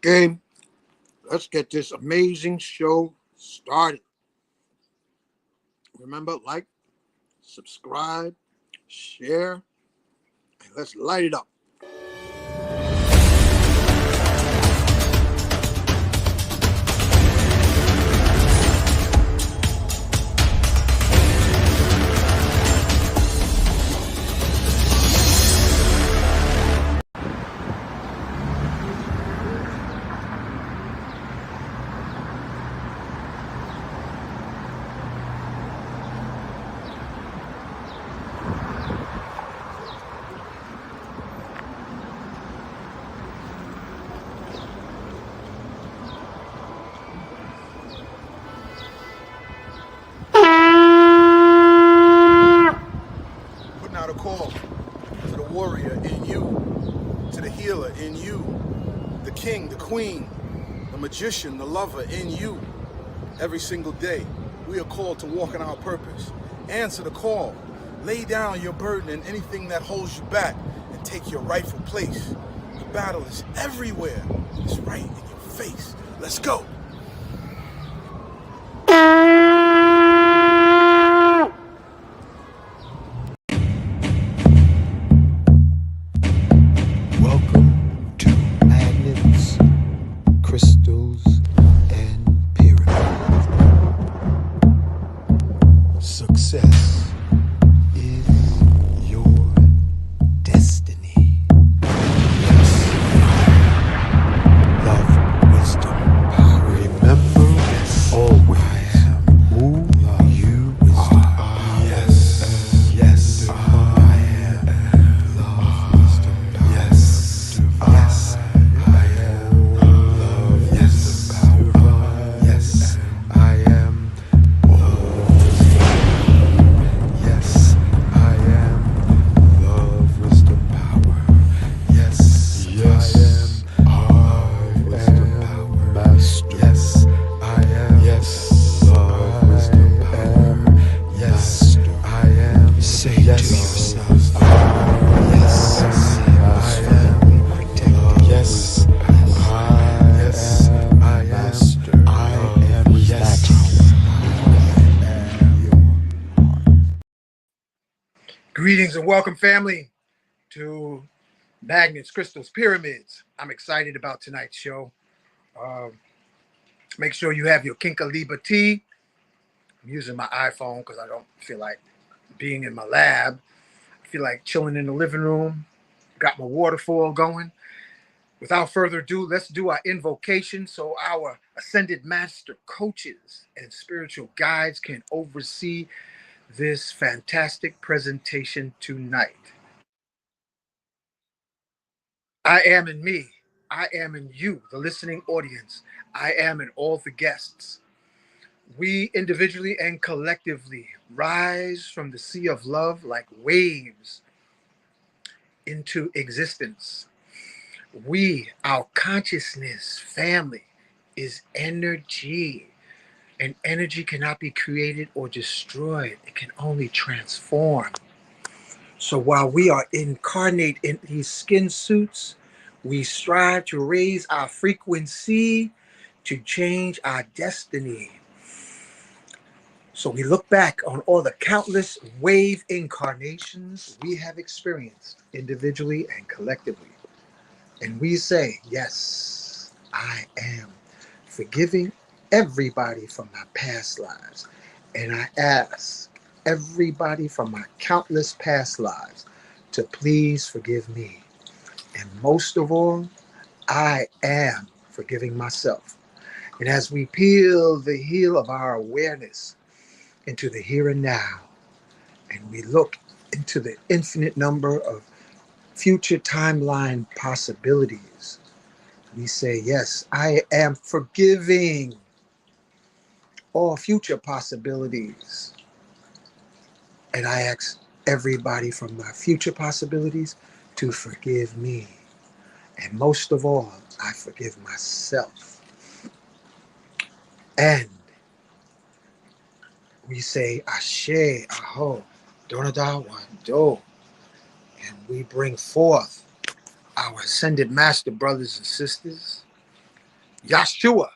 Okay, let's get this amazing show started. Remember, like, subscribe, share, and let's light it up. Putting out a call to the warrior in you, to the healer in you, the king, the queen, the magician, the lover in you. Every single day, we are called to walk in our purpose. Answer the call. Lay down your burden and anything that holds you back and take your rightful place. The battle is everywhere. It's right in your face. Let's go. Welcome to magnets, crystals, and pyramids. Success is your destiny. Yes. Love, wisdom, power. Remember, always who you are. Yes. Yes. I am. Love, wisdom, power. Yes. Yes. I am. Love, yes. Power. Yes. I am. Yes, I am love, wisdom, power. Yes, yes, I am love, wisdom, power. Master. Yes, I am. Yes, love, wisdom, power. Yes, I am. Say yes, to yourself. Yes, I am protected. Yes, I am master. I am relaxed. Greetings and welcome, family, to Magnets, Crystals, Pyramids. I'm excited about tonight's show. Make sure you have your Kinkaliba tea. I'm using my iPhone because I don't feel like being in my lab. I feel like chilling in the living room. Got my waterfall going. Without further ado, let's do our invocation so our ascended master coaches and spiritual guides can oversee this fantastic presentation tonight. I am in me. I am in you, the listening audience. I am in all the guests. We individually and collectively rise from the sea of love like waves into existence. We, our consciousness family, is energy. And energy cannot be created or destroyed. It can only transform. So while we are incarnate in these skin suits, we strive to raise our frequency to change our destiny. So we look back on all the countless wave incarnations we have experienced individually and collectively. And we say, yes, I am forgiving everybody from my past lives. And I ask everybody from my countless past lives to please forgive me. And most of all, I am forgiving myself. And as we peel the heel of our awareness into the here and now, and we look into the infinite number of future timeline possibilities, we say, yes, I am forgiving all future possibilities. And I ask everybody from my future possibilities to forgive me. And most of all, I forgive myself. And we say, Ashe, Aho, Donada, Wando. And we bring forth our ascended master brothers and sisters Yeshua,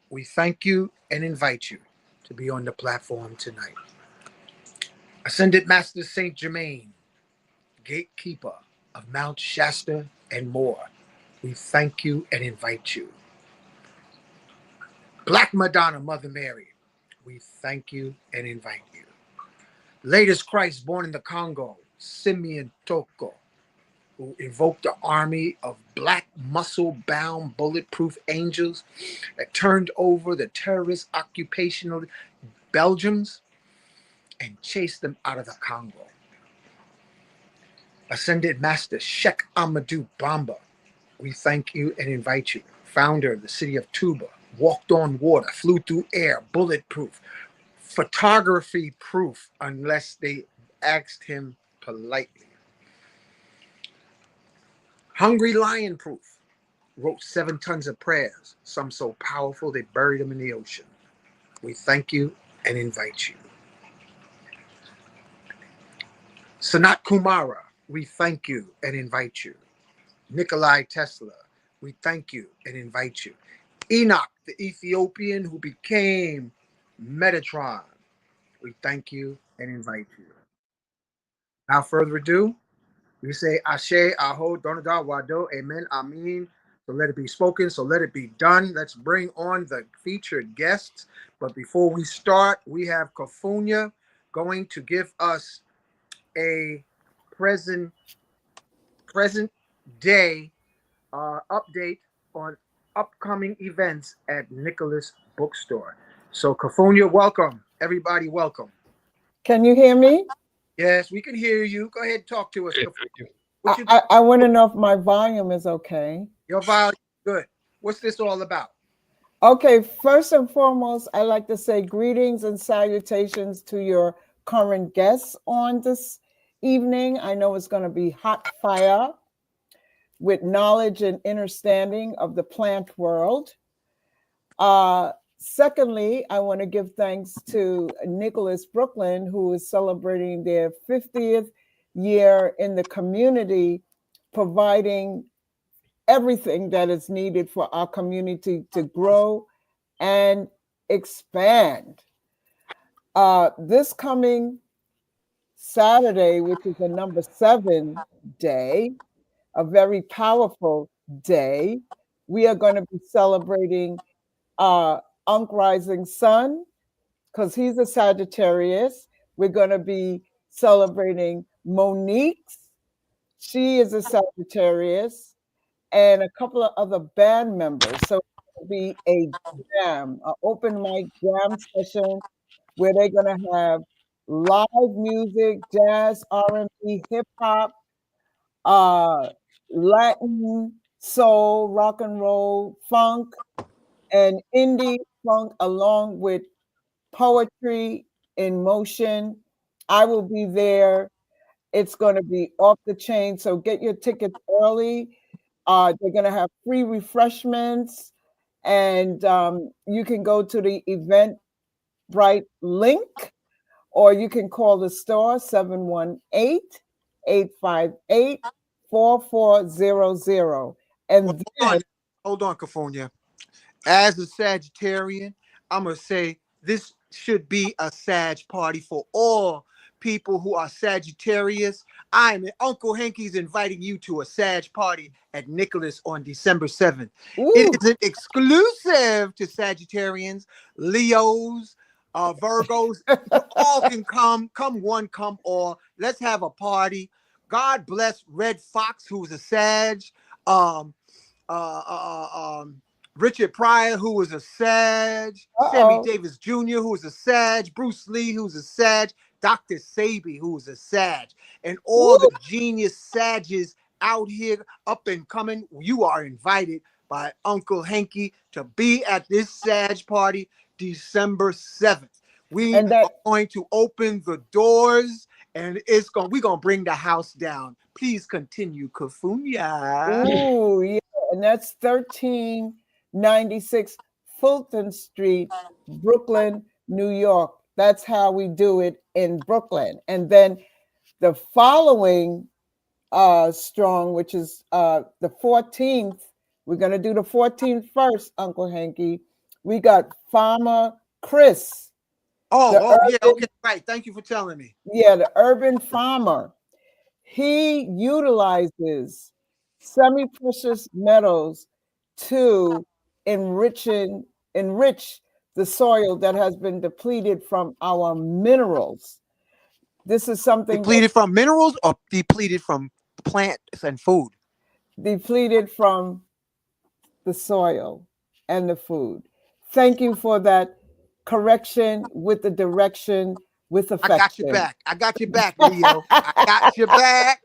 we thank you and invite you to be on the platform tonight. Ascended Master Saint Germain, gatekeeper of Mount Shasta and more, we thank you and invite you. Black Madonna, Mother Mary, we thank you and invite you. Latest Christ born in the Congo, Simeon Toko, who invoked the army of black muscle-bound bulletproof angels that turned over the terrorist occupational Belgians and chased them out of the Congo. Ascended Master Sheikh Amadou Bamba, we thank you and invite you. Founder of the city of Tuba, walked on water, flew through air, bulletproof, photography proof, unless they asked him politely. Hungry lion proof, wrote 7 tons of prayers, some so powerful they buried them in the ocean. We thank you and invite you. Sanat Kumara, we thank you and invite you. Nikolai Tesla, we thank you and invite you. Enoch, the Ethiopian who became Metatron, we thank you and invite you. Without further ado, we say Ashe, Aho, Donada, Wado, Amen, Amin. So let it be spoken, so let it be done. Let's bring on the featured guests. But before we start, we have Kofunya going to give us a present day update on upcoming events at Nicholas Bookstore. So Kofunya, welcome. Everybody, welcome. Can you hear me? Yes, we can hear you. Go ahead and talk to us. Okay, Kofunya. thank you. What you I want to know if my volume is okay. Your volume good. What's this all about? Okay, first and foremost, I'd like to say greetings and salutations to your current guests on this evening. I know it's going to be hot fire with knowledge and understanding of the plant world. Secondly, I want to give thanks to Nicholas Brooklyn, who is celebrating their 50th year in the community, providing everything that is needed for our community to grow and expand. This coming Saturday, which is a number 7 day, a very powerful day, we are going to be celebrating Unk Rising Sun, because he's a Sagittarius. We're going to be celebrating Monique's. She is a Sagittarius, and a couple of other band members. So it'll be a jam, an open mic jam session where they're going to have live music, jazz, R&B, hip hop, uh, Latin, soul, rock and roll, funk, and indie funk, along with poetry in motion. I will be there. It's going to be off the chain. So get your tickets early. They're going to have free refreshments, and you can go to the Eventbrite link, or you can call the store 718-858-4400. And then, Hold on, Kofunya. As a Sagittarian, I'm going to say this should be a Sag party for all people who are Sagittarius. Uncle Hanky's inviting you to a Sag party at Nicholas on December 7th. It ooh, isn't exclusive to Sagittarians, Leos, Virgos. You all can come. Come one, come all. Let's have a party. God bless Red Fox, who's a Sag. Um, Richard Pryor, who was a Sag, Sammy uh-oh. Davis Jr., who was a Sag, Bruce Lee, who was a Sag, Dr. Sabi, who was a Sag, and all Ooh. the genius Sages out here up and coming. You are invited by Uncle Hanky to be at this Sag party December 7th. We And that, are going to open the doors, and we're gonna bring the house down. Please continue, Kofunya. ooh, yeah, and that's 1396 Fulton Street, Brooklyn, New York. That's how we do it in Brooklyn. And then the following strong, which is the 14th, We're going to do the 14th first, Uncle Hanky. We got Farmer Chris. Yeah, okay, right. Thank you for telling me. Yeah, the urban farmer. He utilizes semi-precious metals to enrich the soil that has been depleted from our minerals. This is something Depleted from minerals or depleted from plants and food? depleted from the soil and the food. Thank you for that correction with the direction with I got your affection. back. I got your back, Leo. I got your back.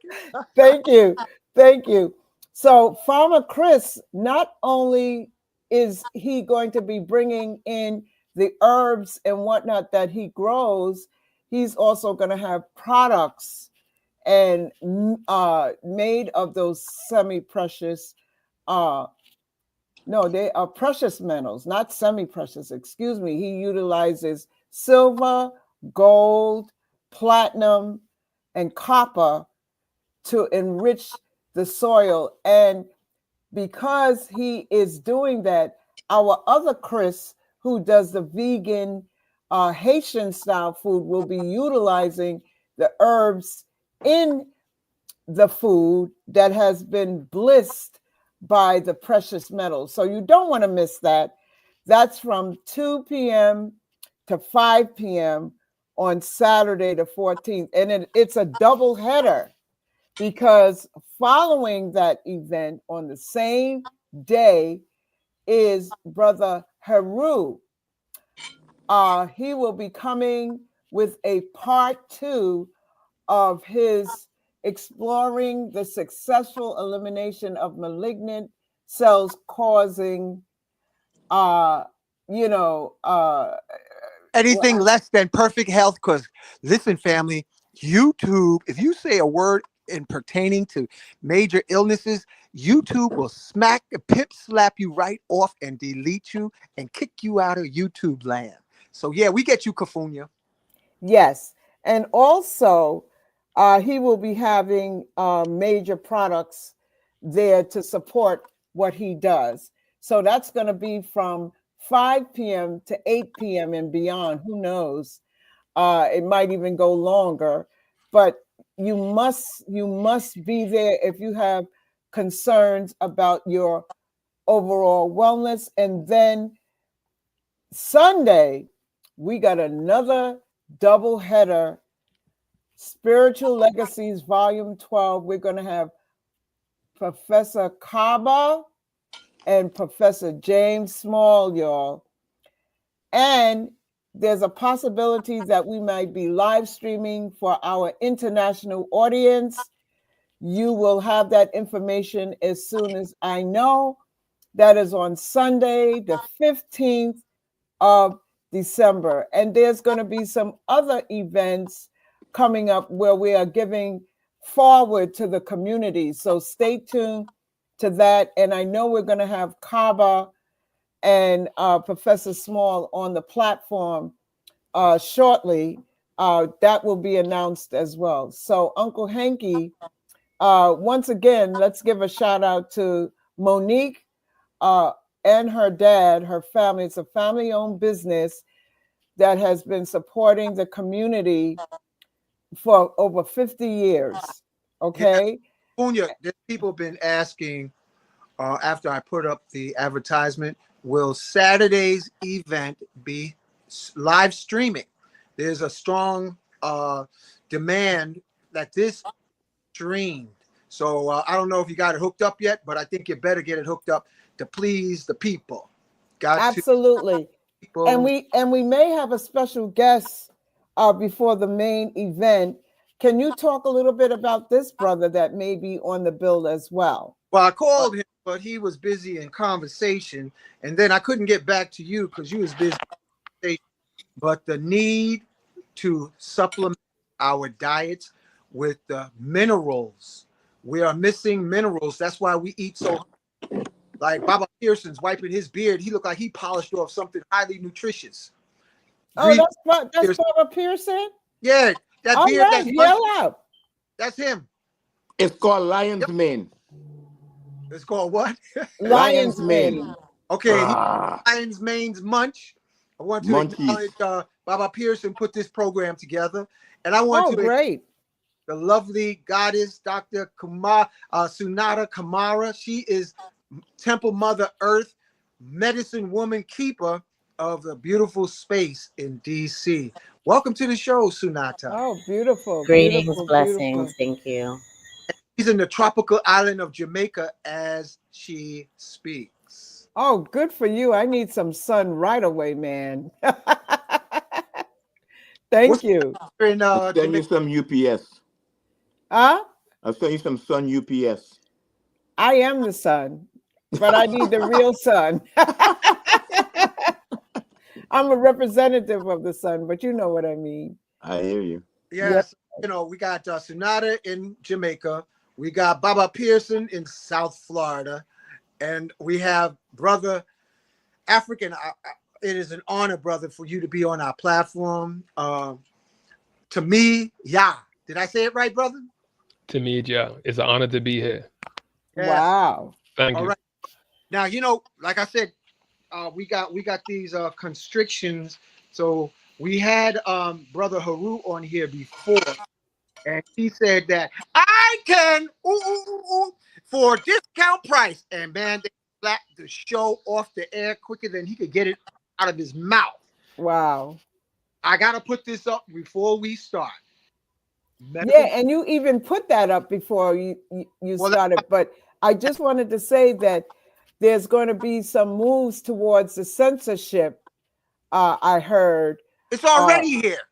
Thank you. Thank you. So, Farmer Chris, not only is he going to be bringing in the herbs and whatnot that he grows, he's also going to have products and made of those semi-precious no, they are precious metals, not semi-precious. Excuse me. He utilizes silver, gold, platinum, and copper to enrich the soil. And because he is doing that, our other Chris, who does the vegan Haitian style food, will be utilizing the herbs in the food that has been blissed by the precious metals. So you don't want to miss that. That's from 2 p.m. to 5 p.m. on Saturday the 14th. And it's a double header because following that event on the same day is Brother Haru. He will be coming with a part 2 of his exploring the successful elimination of malignant cells causing Anything less than perfect health. Because listen, family, YouTube, if you say a word in pertaining to major illnesses, YouTube will pip slap you right off and delete you and kick you out of YouTube land. So yeah, we get you, Kafunya. Yes. And also, he will be having major products there to support what he does. So that's going to be from 5 p.m. to 8 p.m. and beyond. Who knows? It might even go longer. But you must be there if you have concerns about your overall wellness. And then Sunday, we got another double header, Spiritual Legacies Volume 12. We're going to have Professor Kaba and Professor James Small, y'all. And there's a possibility that we might be live streaming for our international audience. You will have that information as soon as I know. That is on Sunday, the 15th of December. And there's going to be some other events coming up where we are giving forward to the community. So stay tuned to that. And I know we're going to have Kaba and Professor Small on the platform shortly. That will be announced as well. So Uncle Hanky, once again, let's give a shout out to Monique and her dad, her family. It's a family-owned business that has been supporting the community for over 50 years. Okay. Yeah. There's people been asking after I put up the advertisement, will Saturday's event be live streaming? There's a strong demand that this streamed. So I don't know if you got it hooked up yet, but I think you better get it hooked up to please the people. Absolutely. People. And we may have a special guest before the main event. Can you talk a little bit about this brother that may be on the bill as well? Well, I called him, but he was busy in conversation, and then I couldn't get back to you because you was busy. But the need to supplement our diets with the minerals. We are missing minerals. That's why we eat so. Like Baba Pearson's wiping his beard, he looked like he polished off something highly nutritious. Oh, that's Baba Pearson? Yeah, that all beard. Right, yell out. That's him. It's called Lion's Mane. It's called what? Lion's mane. Okay, and Ah, Lion's Mane's Munch. I want to munchies. acknowledge Baba Pearson put this program together, and I want Oh, to great. the lovely goddess Dr. Sunata Kamara. She is Temple Mother Earth, medicine woman keeper of the beautiful space in DC. Welcome to the show, Sunata. Oh, beautiful. Greetings, Beautiful. blessings. Beautiful. Thank you. She's in the tropical island of Jamaica as she speaks. Oh, good for you. I need some sun right away, man. Thank What's you. in I'll send you Jamaica? some UPS. Huh? I'll send you some sun UPS. I am the sun, but I need the real sun. I'm a representative of the sun, but you know what I mean. I hear you. Yes, you know, we got Sunata in Jamaica. We got Baba Pearson in South Florida. And we have Brother African. It is an honor, brother, for you to be on our platform. Tmeedyah. Did I say it right, brother? Tmeedyah, it's an honor to be here. Yes. Wow. Thank All you. right. Now, you know, like I said, we got these constrictions. So we had Brother Haru on here before, and he said that I can for discount price. And man, they slapped the show off the air quicker than he could get it out of his mouth. Wow. I gotta put this up before we start. Yeah, and you even put that up before you started. But I just wanted to say that there's going to be some moves towards the censorship. I heard it's already here.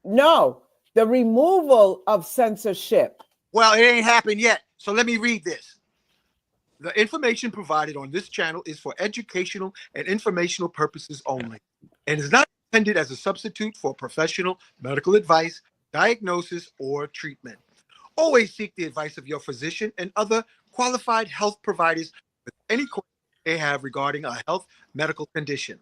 No, the removal of censorship. Well, it ain't happened yet. So let me read this. The information provided on this channel is for educational and informational purposes only, and is not intended as a substitute for professional medical advice, diagnosis, or treatment. Always seek the advice of your physician and other qualified health providers with any questions they have regarding a health medical condition.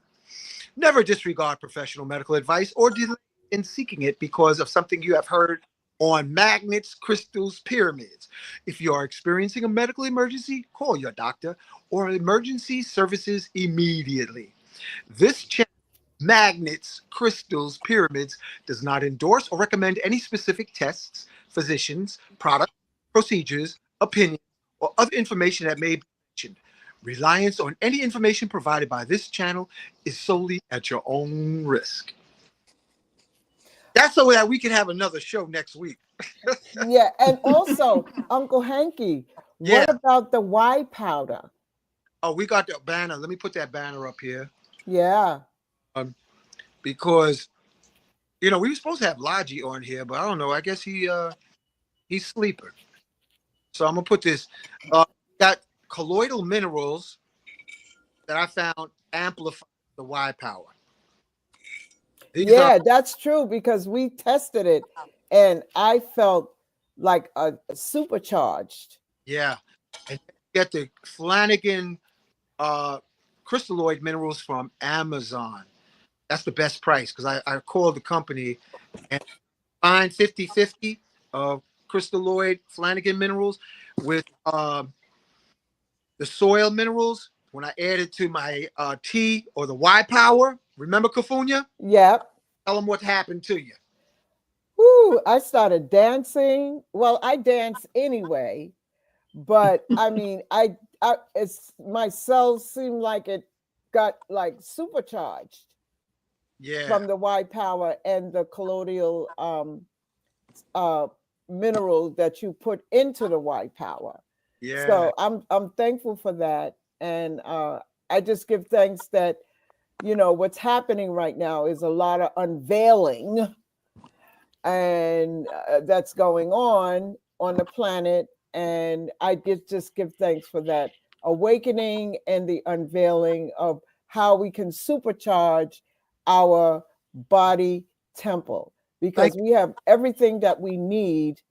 Never disregard professional medical advice or delay in seeking it because of something you have heard on magnets, crystals, pyramids. If you are experiencing a medical emergency, call your doctor or emergency services immediately. This channel, Magnets, Crystals, Pyramids, does not endorse or recommend any specific tests, physicians, products, procedures, opinions, or other information that may be mentioned. Reliance on any information provided by this channel is solely at your own risk. That's so that we can have another show next week. Yeah, and also, Uncle Hanky, what about the Y powder? Oh, we got the banner. Let me put that banner up here. Yeah. Because, you know, we were supposed to have Logi on here, but I don't know. I guess he's sleeping. So I'm gonna put this. Got colloidal minerals that I found amplify the Y power. That's true because we tested it and I felt like a supercharged. Yeah. And get the Flanagan crystalloid minerals from Amazon. That's the best price because I called the company and find 50/50 of crystalloid Flanagan minerals with the soil minerals. When I added to my tea or the Y power, remember Kafunya? Yep. Tell them what happened to you. Woo, I started dancing. Well, I dance anyway, but I mean, it's my cells seem like it got like supercharged. Yeah. From the Y power and the colloidal mineral that you put into the Y power. Yeah. So I'm thankful for that, and I just give thanks that what's happening right now is a lot of unveiling, and that's going on the planet, and I just give thanks for that awakening and the unveiling of how we can supercharge our body temple, because we have everything that we need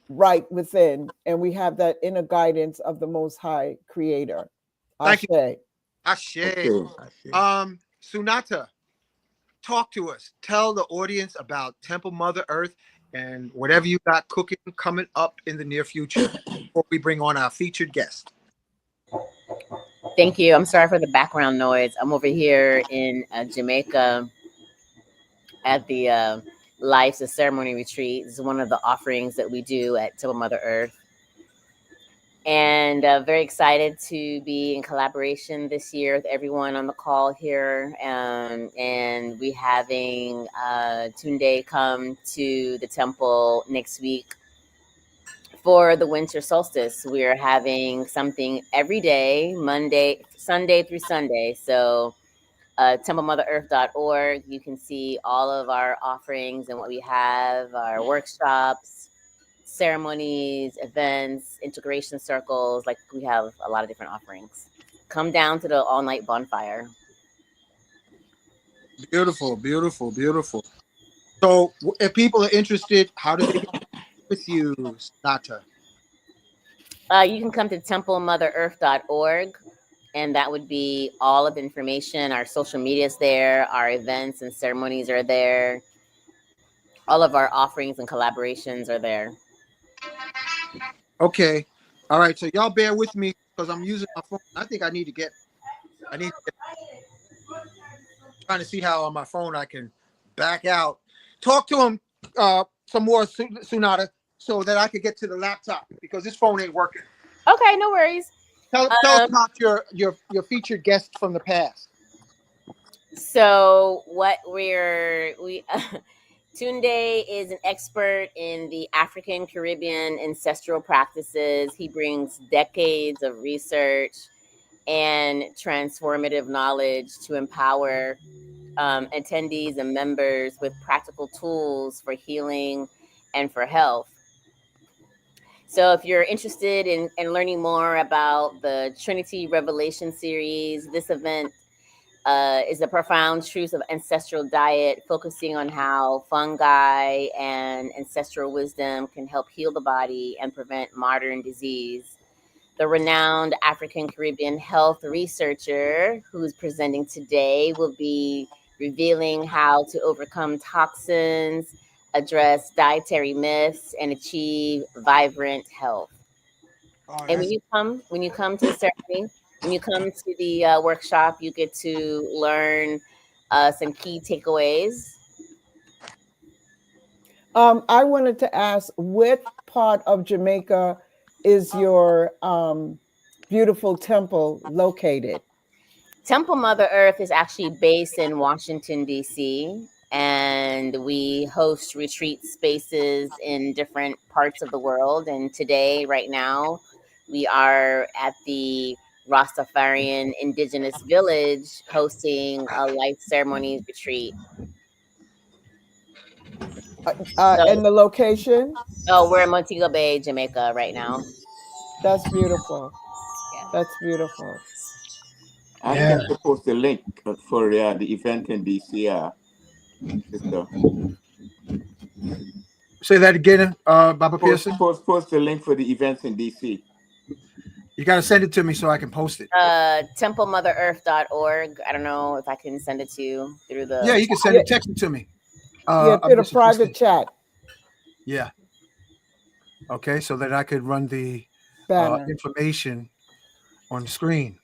right within, and we have that inner guidance of the Most High Creator. Ashe. Ashe. Sunata, talk to us. Tell the audience about Temple Mother Earth and whatever you got cooking coming up in the near future before we bring on our featured guest. Thank you. I'm sorry for the background noise. I'm over here in Jamaica at the Lives of Ceremony Retreat. This is one of the offerings that we do at Temple Mother Earth. And very excited to be in collaboration this year with everyone on the call here. And we having Tunde come to the temple next week for the winter solstice. We're having something every day, Sunday through Sunday. So templemotherEarth.org, you can see all of our offerings and what we have, our workshops, ceremonies, events, integration circles. Like, we have a lot of different offerings. Come down to the all-night bonfire. Beautiful, beautiful, beautiful. So if people are interested, how do they get with you, Nata? You can come to templemotherEarth.org, and that would be all of the information. Our social media is there. Our events and ceremonies are there. All of our offerings and collaborations are there. Okay. All right. So y'all bear with me because I'm using my phone. I need to get trying to see how on my phone I can back out. Talk to him some more, Sunata, so that I could get to the laptop because this phone ain't working. Okay, no worries. Tell us about your featured guest from the past. So what Tunde is an expert in the African Caribbean ancestral practices. He brings decades of research and transformative knowledge to empower attendees and members with practical tools for healing and for health. So if you're interested in learning more about the Trinity Revelation Series, this event is the profound truths of ancestral diet, focusing on how fungi and ancestral wisdom can help heal the body and prevent modern disease. The renowned African Caribbean health researcher who's presenting today will be revealing how to overcome toxins, address dietary myths, and achieve vibrant health. And when you come to the ceremony, when you come to the workshop, you get to learn some key takeaways. I wanted to ask, what part of Jamaica is your beautiful temple located? Temple Mother Earth is actually based in Washington, D.C., and we host retreat spaces in different parts of the world. And today, right now, we are at the Rastafarian Indigenous Village hosting a life ceremonies retreat. And the location? Oh, we're in Montego Bay, Jamaica right now. That's beautiful. Yeah. That's beautiful. I can post the link for the event in DC, sister. Say that again, Baba Pearson. Post the link for the events in DC. You got to send it to me so I can post it. templemotherEarth.org. I don't know if I can send it to you through the... Yeah, you can send it, text it to me. Through the private chat. Yeah. Okay, so that I could run the information on the screen.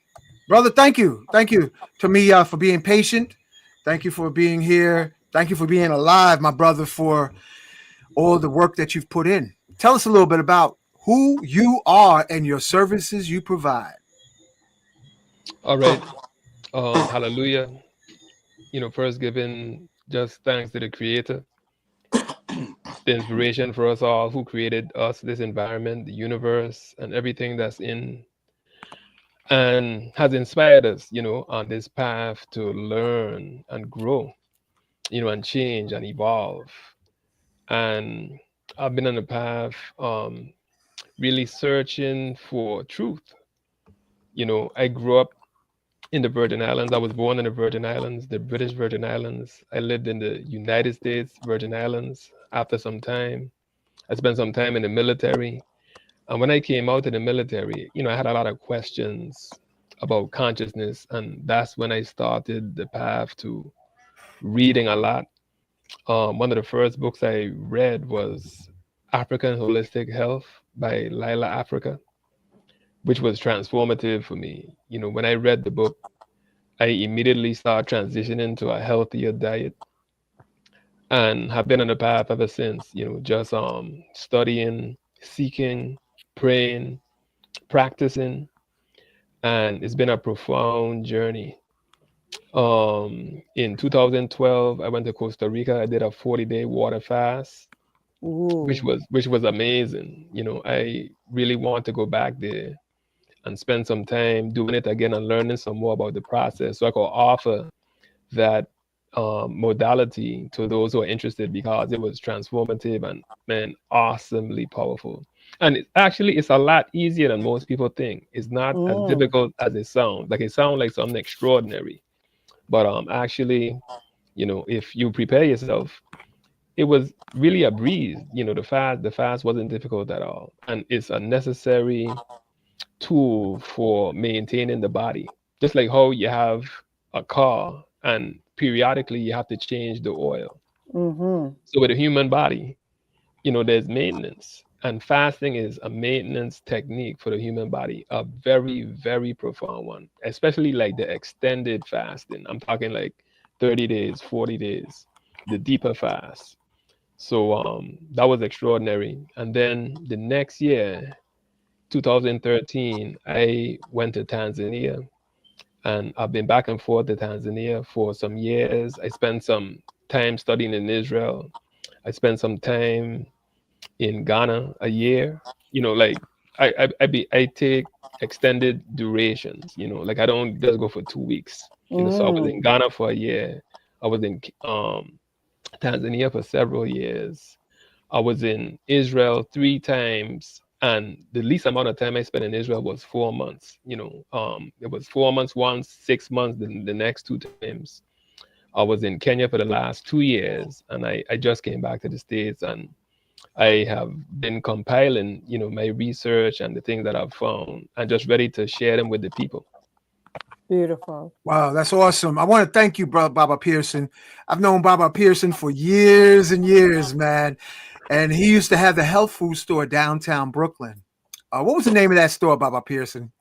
Brother, thank you. Thank you, Tmeedyah, for being patient. Thank you for being here. Thank you for being alive, my brother, for all the work that you've put in. Tell us a little bit about who you are and your services you provide. All right. Hallelujah. First giving just thanks to the Creator, the inspiration for us all, who created us, this environment, the universe, and everything that's in, and has inspired us, on this path to learn and grow, and change and evolve. And I've been on the path, really searching for truth. I grew up in the Virgin Islands. I was born in the Virgin Islands, the British Virgin Islands. I lived in the United States Virgin Islands. After some time, I spent some time in the military. And when I came out of the military, I had a lot of questions about consciousness. And that's when I started the path to reading a lot One of the first books I read was African Holistic Health by Lila Africa, which was transformative for me. You know, when I read the book, I immediately started transitioning to a healthier diet and have been on the path ever since, you know, just studying, seeking, praying, practicing, and it's been a profound journey. In 2012, I went to Costa Rica. I did a 40-day water fast, Ooh. which was amazing. You know, I really want to go back there and spend some time doing it again and learning some more about the process, so I could offer that modality to those who are interested, because it was transformative and, man, awesomely powerful. And it's a lot easier than most people think. It's not as Mm. difficult as it sounds. Like, it sounds like something extraordinary, but actually, you know, if you prepare yourself, it was really a breeze. You know, the fast wasn't difficult at all, and it's a necessary tool for maintaining the body. Just like how you have a car and periodically you have to change the oil. Mm-hmm. So with the human body, you know, there's maintenance. And fasting is a maintenance technique for the human body, a very, very profound one, especially like the extended fasting. I'm talking like 30 days, 40 days, the deeper fast. So that was extraordinary. And then the next year, 2013, I went to Tanzania, and I've been back and forth to Tanzania for some years. I spent some time studying in Israel. I spent some time in Ghana a year. You know, like I take extended durations. You know, like I don't just go for 2 weeks. You know, so I was in Mm. Ghana for a year. I was in Tanzania for several years. I was in Israel 3 times, and the least amount of time I spent in Israel was 4 months. You know, it was 4 months once, 6 months the next 2 times. I was in Kenya for the last 2 years, and I just came back to the States, and I have been compiling, you know, my research and the things that I've found, and just ready to share them with the people. Beautiful. Wow, that's awesome. I want to thank you, brother Baba Pearson. I've known Baba Pearson for years and years, man. And he used to have the health food store downtown Brooklyn. What was the name of that store, Baba Pearson?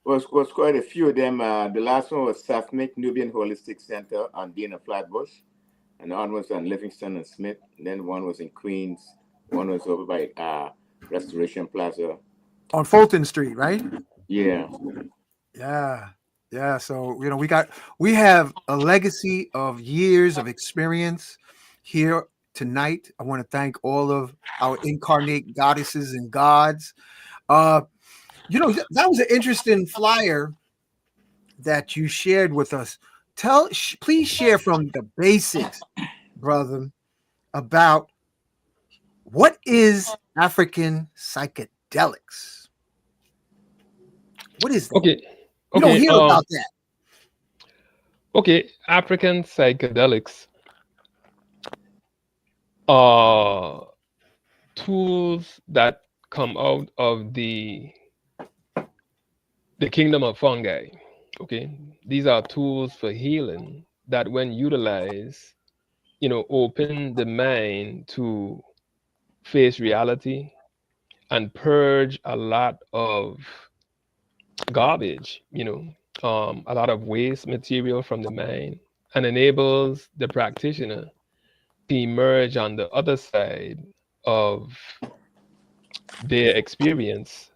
Was quite a few of them. The last one was Safnik Nubian Holistic Center on Dean and Flatbush, and one was on Livingston and Smith. And then one was in Queens. One was over by Restoration Plaza. On Fulton Street, right? Yeah. Yeah. Yeah. So, we have a legacy of years of experience here tonight. I want to thank all of our incarnate goddesses and gods. Uh, that was an interesting flyer that you shared with us. Please share from the basics, brother, about what is African psychedelics. What is that? Okay, You don't okay, hear about that. okay. African psychedelics are tools that come out of the kingdom of fungi. Okay, these are tools for healing that, when utilized, you know, open the mind to face reality and purge a lot of garbage, you know, a lot of waste material from the mind, and enables the practitioner to emerge on the other side of their experience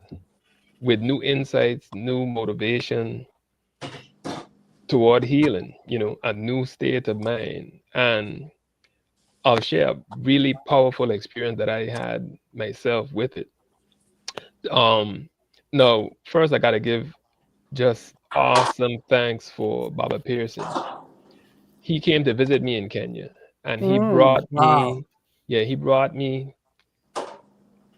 with new insights, new motivation toward healing, you know, a new state of mind. And I'll share a really powerful experience that I had myself with it. Um, no, first I gotta give just awesome thanks for Baba Pearson. He came to visit me in Kenya, and he Mm. brought Wow. me, yeah, he brought me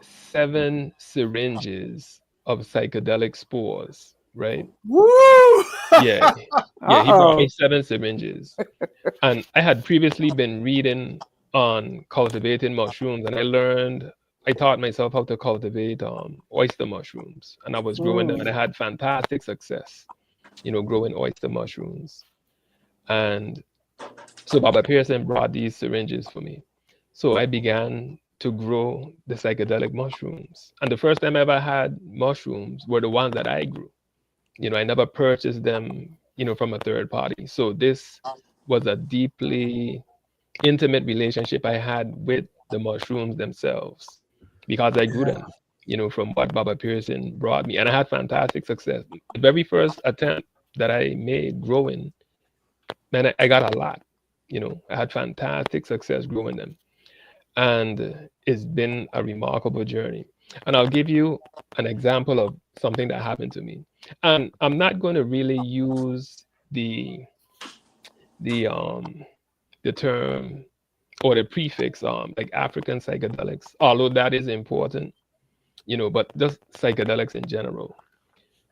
7 syringes of psychedelic spores, right? Woo! Yeah, yeah, he brought me Uh-oh. 7 syringes. And I had previously been reading on cultivating mushrooms, and I taught myself how to cultivate oyster mushrooms, and I was growing them, and I Mm. had fantastic success, you know, growing oyster mushrooms. And So Baba Pearson brought these syringes for me. So I began to grow the psychedelic mushrooms. And the first time I ever had mushrooms were the ones that I grew. I never purchased them, from a third party. So this was a deeply intimate relationship I had with the mushrooms themselves because I grew them, from what Baba Pearson brought me. And I had fantastic success. The very first attempt that I made growing, man, I got a lot. I had fantastic success growing them. And it's been a remarkable journey. And I'll give you an example of something that happened to me. And I'm not going to really use the um the term or the prefix like African psychedelics, although that is important, but just psychedelics in general,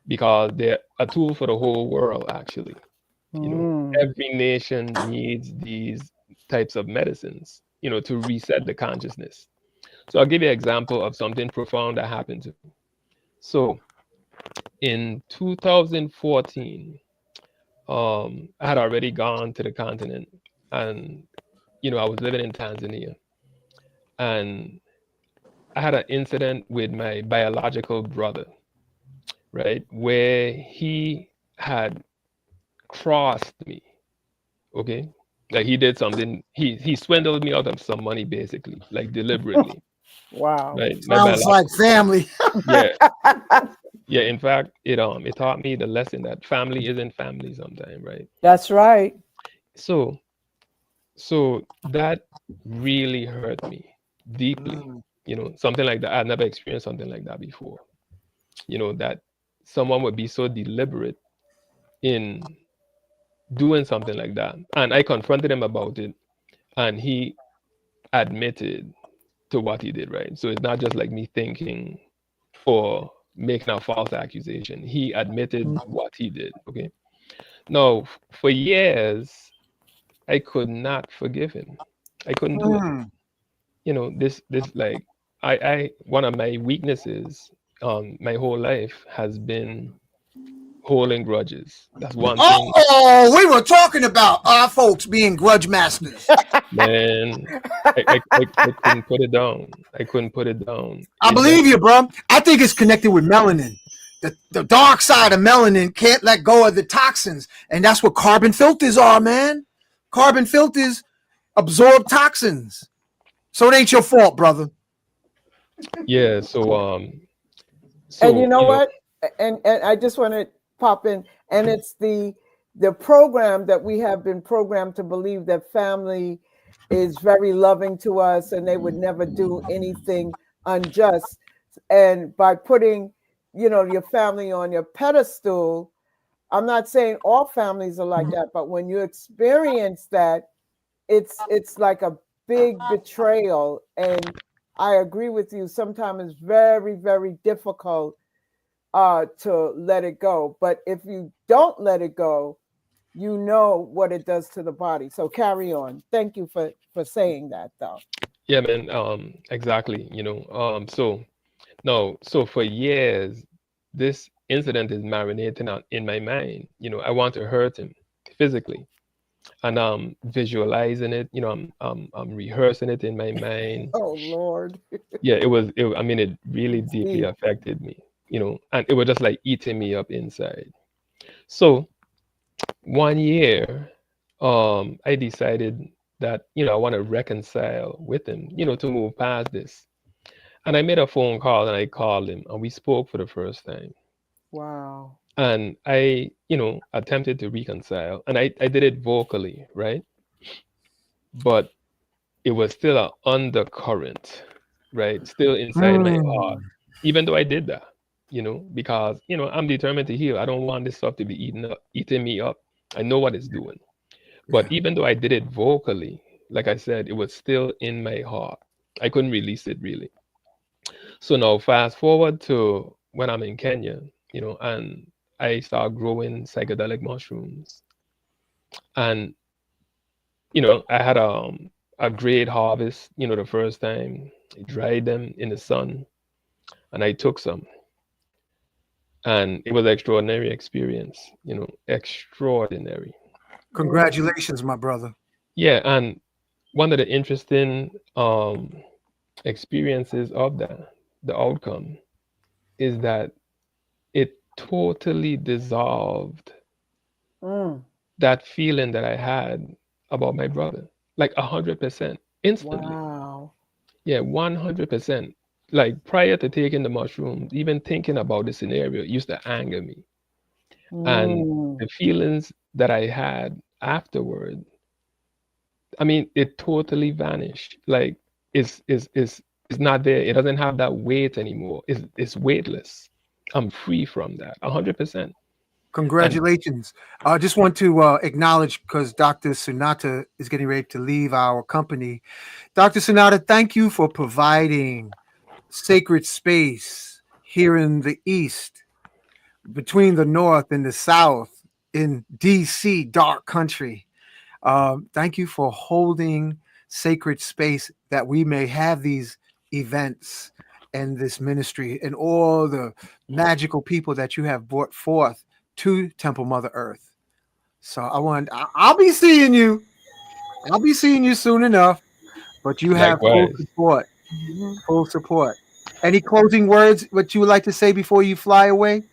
because they're a tool for the whole world actually. Every nation needs these types of medicines, to reset the consciousness. So I'll give you an example of something profound that happened to me. So in 2014, I had already gone to the continent, and I was living in Tanzania, and I had an incident with my biological brother, right, where he had crossed me. Okay, like he did something. He swindled me out of some money, basically, like deliberately. Wow. Right, my Sounds like family. yeah, yeah. In fact, it taught me the lesson that family isn't family sometimes, right? That's right. So so that really hurt me deeply. Something like that. I've never experienced something like that before. That someone would be so deliberate in doing something like that. And I confronted him about it, and he admitted to what he did, right? So it's not just like me thinking or making a false accusation. He admitted what he did, okay? Now, for years, I could not forgive him. I couldn't do it. This like I one of my weaknesses my whole life has been holding grudges. That's one thing. Oh, we were talking about our folks being grudge masters. Man, I couldn't put it down. I couldn't put it down. I It just believe you, bro. I think it's connected with melanin. The dark side of melanin can't let go of the toxins. And that's what carbon filters are, man. Carbon filters absorb toxins. So it ain't your fault, brother. yeah, so And you so know what? And I just want to pop in, and it's the program that we have been programmed to believe that family is very loving to us and they would never do anything unjust. And by putting, your family on your pedestal, I'm not saying all families are like that, but when you experience that, it's like a big betrayal. And I agree with you. Sometimes it's very, very difficult to let it go. But if you don't let it go, you know what it does to the body. So carry on. Thank you for saying that, though. yeah, man, exactly, so no, so for years this incident is marinating out in my mind. I want to hurt him physically, and I'm visualizing it. I'm rehearsing it in my mind. Oh Lord, Yeah, I mean, it really deeply deep. affected me. And it was just like eating me up inside. So one year, I decided that I want to reconcile with him, to move past this. And I made a phone call, and I called him, and we spoke for the first time. Wow. And I, attempted to reconcile, and I did it vocally, right? But it was still an undercurrent, right? Still inside my heart, even though I did that, because, I'm determined to heal. I don't want this stuff to be eating me up. I know what it's doing. But even though I did it vocally, like I said, it was still in my heart. I couldn't release it really. So now fast forward to when I'm in Kenya, and I start growing psychedelic mushrooms. And, I had a great harvest, the first time. I dried them in the sun, and I took some. And it was an extraordinary experience, extraordinary. Congratulations, my brother. Yeah, and one of the interesting experiences of the outcome is that it totally dissolved Mm. that feeling that I had about my brother, like 100% instantly. Wow. Yeah, 100%. Like prior to taking the mushrooms, even thinking about the scenario used to anger me. And Mm. the feelings that I had afterward, I mean, it totally vanished. Like it's not there. It doesn't have that weight anymore. It's weightless. I'm free from that 100%. And Congratulations. I just want to acknowledge because Dr. Sunata is getting ready to leave our company. Dr. Sunata, thank you for providing sacred space here in the East, between the North and the South, in DC, dark country. Thank you for holding sacred space that we may have these events and this ministry and all the magical people that you have brought forth to Temple Mother Earth. So I'll be seeing you. I'll be seeing you soon enough, but you have full likewise. support. Full support. Any closing words what you would like to say before you fly away?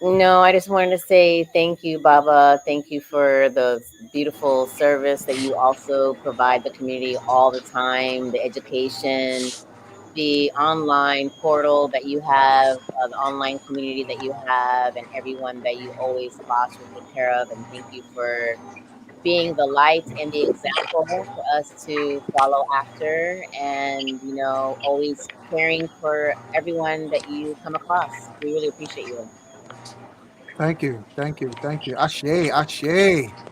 No, I just wanted to say thank you, Baba. Thank you for the beautiful service that you also provide the community all the time, the education, the online portal that you have, the online community that you have, and everyone that you always foster and take care of. And thank you for being the light and the example for us to follow after, and always caring for everyone that you come across. We really appreciate you. Thank you. Thank you. Thank you. Ashe, Ashe.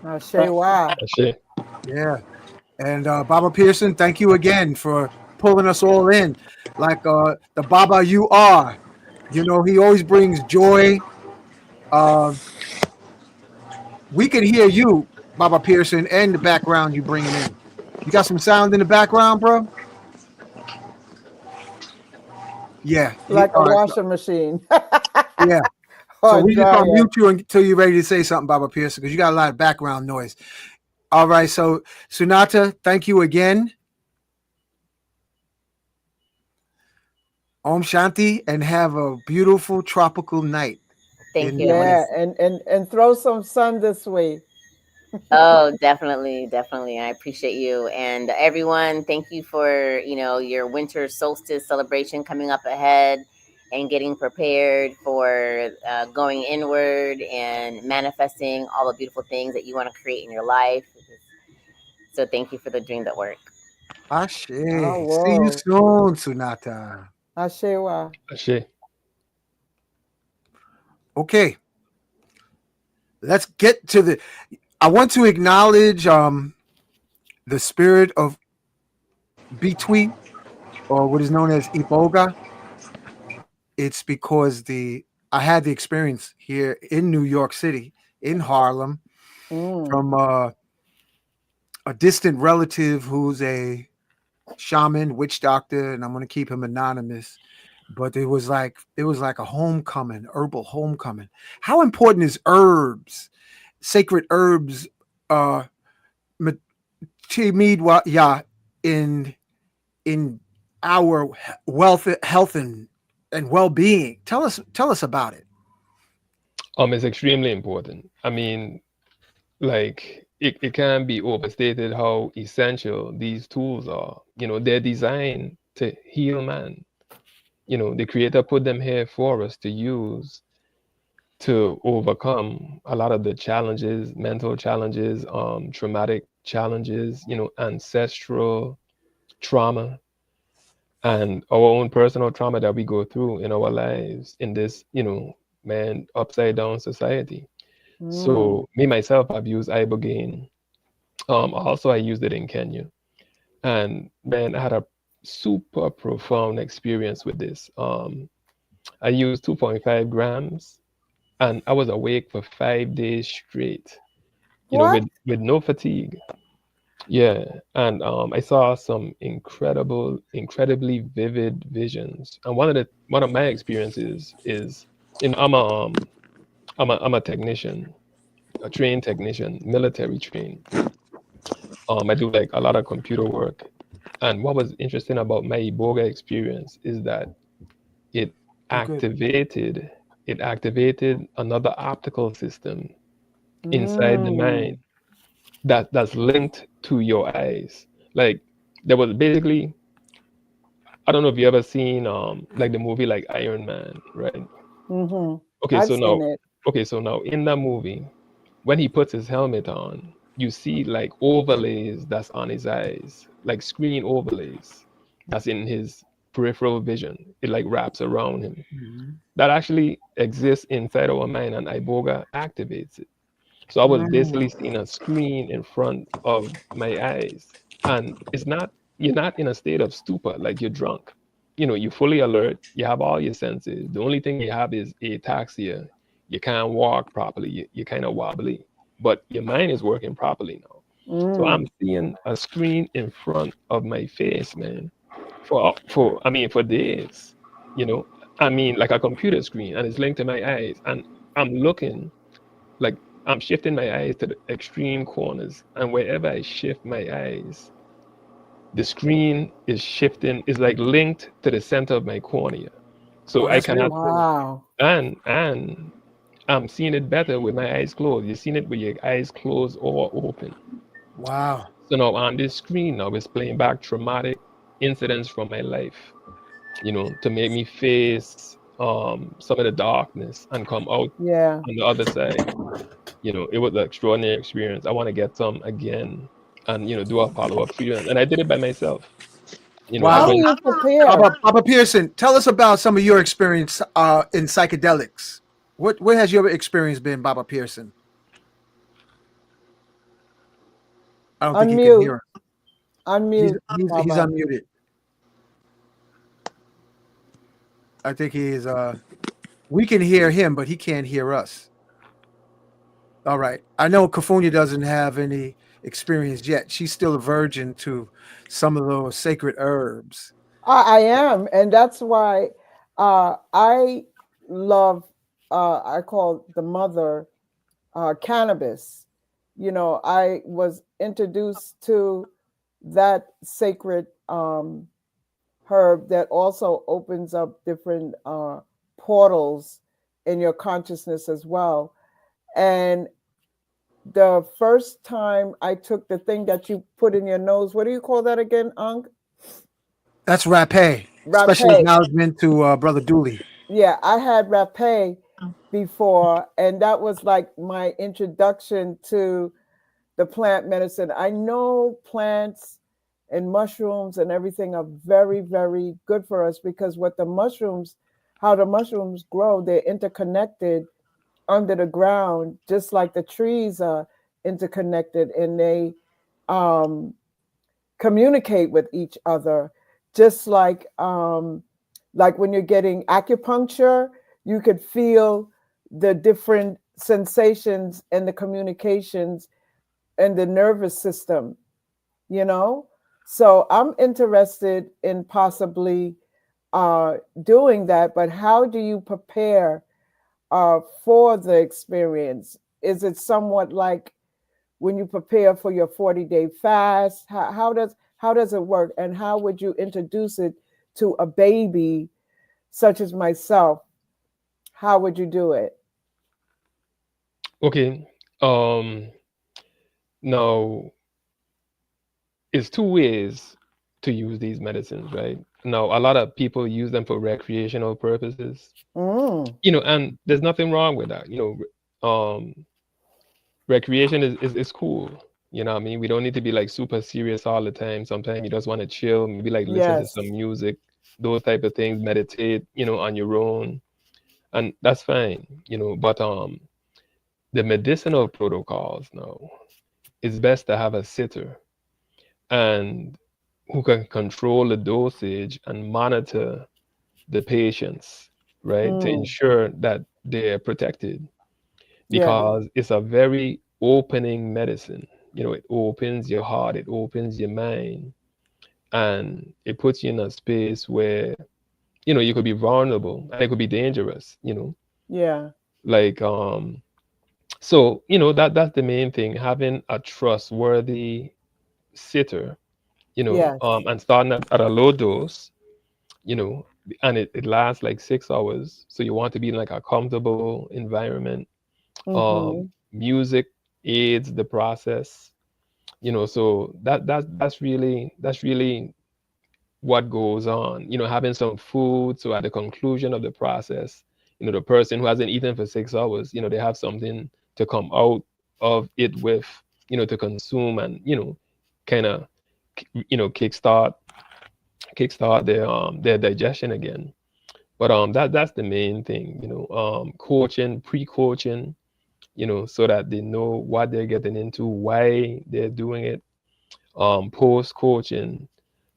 Shewa. Ashe. Yeah. And Baba Pearson, thank you again for pulling us all in. Like the Baba you are. You know, he always brings joy. Uh, we can hear you, Baba Pearson, and the background you bringing in. You got some sound in the background, bro? Yeah. Like a All right. washing machine Yeah. So or a we just gonna dryer. mute you until you're ready to say something, Baba Pearson, because you got a lot of background noise. All right. So Sunata, thank you again. Om Shanti, and have a beautiful tropical night. Thank you. I want Yeah, to. and throw some sun this way. Oh, definitely, definitely. I appreciate you and everyone. Thank you for your winter solstice celebration coming up ahead, and getting prepared for going inward and manifesting all the beautiful things that you want to create in your life. So thank you for doing that work. Ashe. Oh, See you whoa. soon, Sunata. Ashewa. Ashe. Okay. Let's get to the. I want to acknowledge the spirit of Bitwi, or what is known as Iboga. It's because I had the experience here in New York City, in Harlem, Mm. from a distant relative who's a shaman, witch doctor, and I'm going to keep him anonymous. But it was like a homecoming, herbal homecoming. How important is herbs, sacred herbs, uh, Tmeedyah in our wealth, health, and well being? Tell us about it. It's extremely important. I mean, like it can be overstated how essential these tools are. They're designed to heal man. The creator put them here for us to use to overcome a lot of the challenges, mental challenges, traumatic challenges, ancestral trauma, and our own personal trauma that we go through in our lives in this, man, upside down society. Mm. So me myself, I've used ibogaine. Also I used it in Kenya, and man, I had a super profound experience with this. I used 2.5 grams, and I was awake for 5 days straight. What? With no fatigue. Yeah, and I saw some incredibly vivid visions. And one of my experiences is, I'm a technician, a trained technician, military trained. I do like a lot of computer work. And what was interesting about my Iboga experience is that it Oh, good. activated it activated another optical system inside the mind Mm. that's linked to your eyes. Like there was basically, I don't know if you ever seen like the movie like Iron Man, right? Mm-hmm. Okay, I've so seen now it. in that movie, when he puts his helmet on, you see like overlays that's on his eyes, like screen overlays that's in his peripheral vision. It like wraps around him. Mhm. That actually exists inside our mind, and Iboga activates it. So I was basically Mm. seeing a screen in front of my eyes. And it's not, you're not in a state of stupor, like you're drunk. You know, you're fully alert, you have all your senses. The only thing you have is ataxia. You can't walk properly, you're kind of wobbly, but your mind is working properly now. So I'm Mm. seeing a screen in front of my face, man, for days, you know. I mean, like a computer screen, and it's linked to my eyes, and I'm looking like I'm shifting my eyes to the extreme corners, and wherever I shift my eyes, the screen is shifting, is like linked to the center of my cornea. So Oh, I that's cannot, real cool. Wow. and I'm seeing it better with my eyes closed. You're seeing it with your eyes closed or open. Wow. So now on this screen now it's playing back traumatic incidents from my life, you know, to make me face some of the darkness and come out Yeah. on the other side. You know, it was an extraordinary experience. I want to get some again and, you know, do a follow-up treatment. And I did it by myself. You know, I How do Wow. went, you prepare? Baba Pearson, tell us about some of your experience in psychedelics. What has your experience been, Baba Pearson? I don't think you can Unmute. hear him. Unmute, He's Baba. unmuted. I think he is. We can hear him, but he can't hear us. All right. I know Kafunya doesn't have any experience yet. She's still a virgin to some of those sacred herbs. I am, and that's why I love. I call the mother cannabis. You know, I was introduced to that sacred herb that also opens up different portals in your consciousness as well. And the first time I took the thing that you put in your nose, what do you call that again, Unc? That's rapé. Special Rapé. acknowledgement to Brother Dooley. Yeah, I had rapé before, and that was like my introduction to the plant medicine. I know plants and mushrooms and everything are very, very good for us because how the mushrooms grow, they're interconnected under the ground, just like the trees are interconnected, and they um, communicate with each other, just like when you're getting acupuncture, you could feel the different sensations and the communications and the nervous system, you know? So I'm interested in possibly doing that, but how do you prepare for the experience? Is it somewhat like when you prepare for your 40-day fast? How does it work? And how would you introduce it to a baby such as myself? How would you do it? okay. Now it's two ways to use these medicines, right? Now, a lot of people use them for recreational purposes, Mm, you know, and there's nothing wrong with that. You know, recreation is cool. You know what I mean? We don't need to be like super serious all the time. Sometimes you just want to chill, maybe like listen to some yes. music, those type of things, meditate, you know, on your own. And that's fine, you know, but the medicinal protocols now, it's best to have a sitter and who can control the dosage and monitor the patients, right, to Mm, ensure that they're protected yeah. because it's a very opening medicine. You know, it opens your heart, it opens your mind, and it puts you in a space where, you know, you could be vulnerable and it could be dangerous, you know. Yeah. Like So, that's the main thing, having a trustworthy sitter, Yes. and starting at a low dose, you know, and it lasts like 6 hours. So you want to be in like a comfortable environment. Mm-hmm. Music aids the process, so that's really what goes on. Having some food, so at the conclusion of the process, the person who hasn't eaten for 6 hours, they have something to come out of it with, to consume, and kind of kickstart their digestion again. But that's the main thing, coaching, pre-coaching, so that they know what they're getting into, why they're doing it, post-coaching,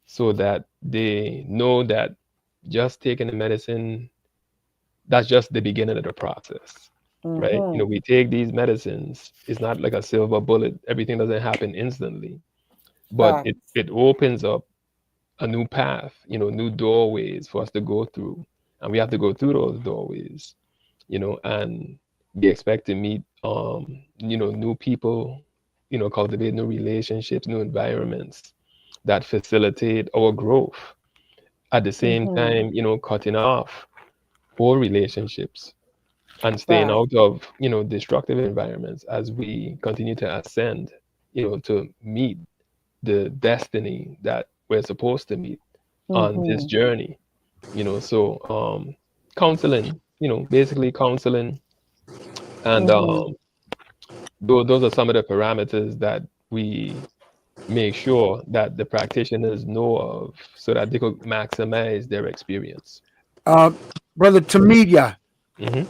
so that they know that just taking the medicine, that's just the beginning of the process, right? Mm-hmm. We take these medicines, it's not like a silver bullet. Everything doesn't happen instantly, but it, Facts. it opens up a new path, new doorways for us to go through. And we have to go through those doorways, and we expect to meet, new people, cultivate new relationships, new environments that facilitate our growth. At the same Mm-hmm. time, cutting off poor relationships and staying Facts. out of, destructive environments as we continue to ascend, to meet the destiny that we're supposed to meet on this Mm-hmm. journey. So counseling, basically counseling, and Mm-hmm. those are some of the parameters that we make sure that the practitioners know of, so that they could maximize their experience. Uh, Brother Tmeedyah, Hmm.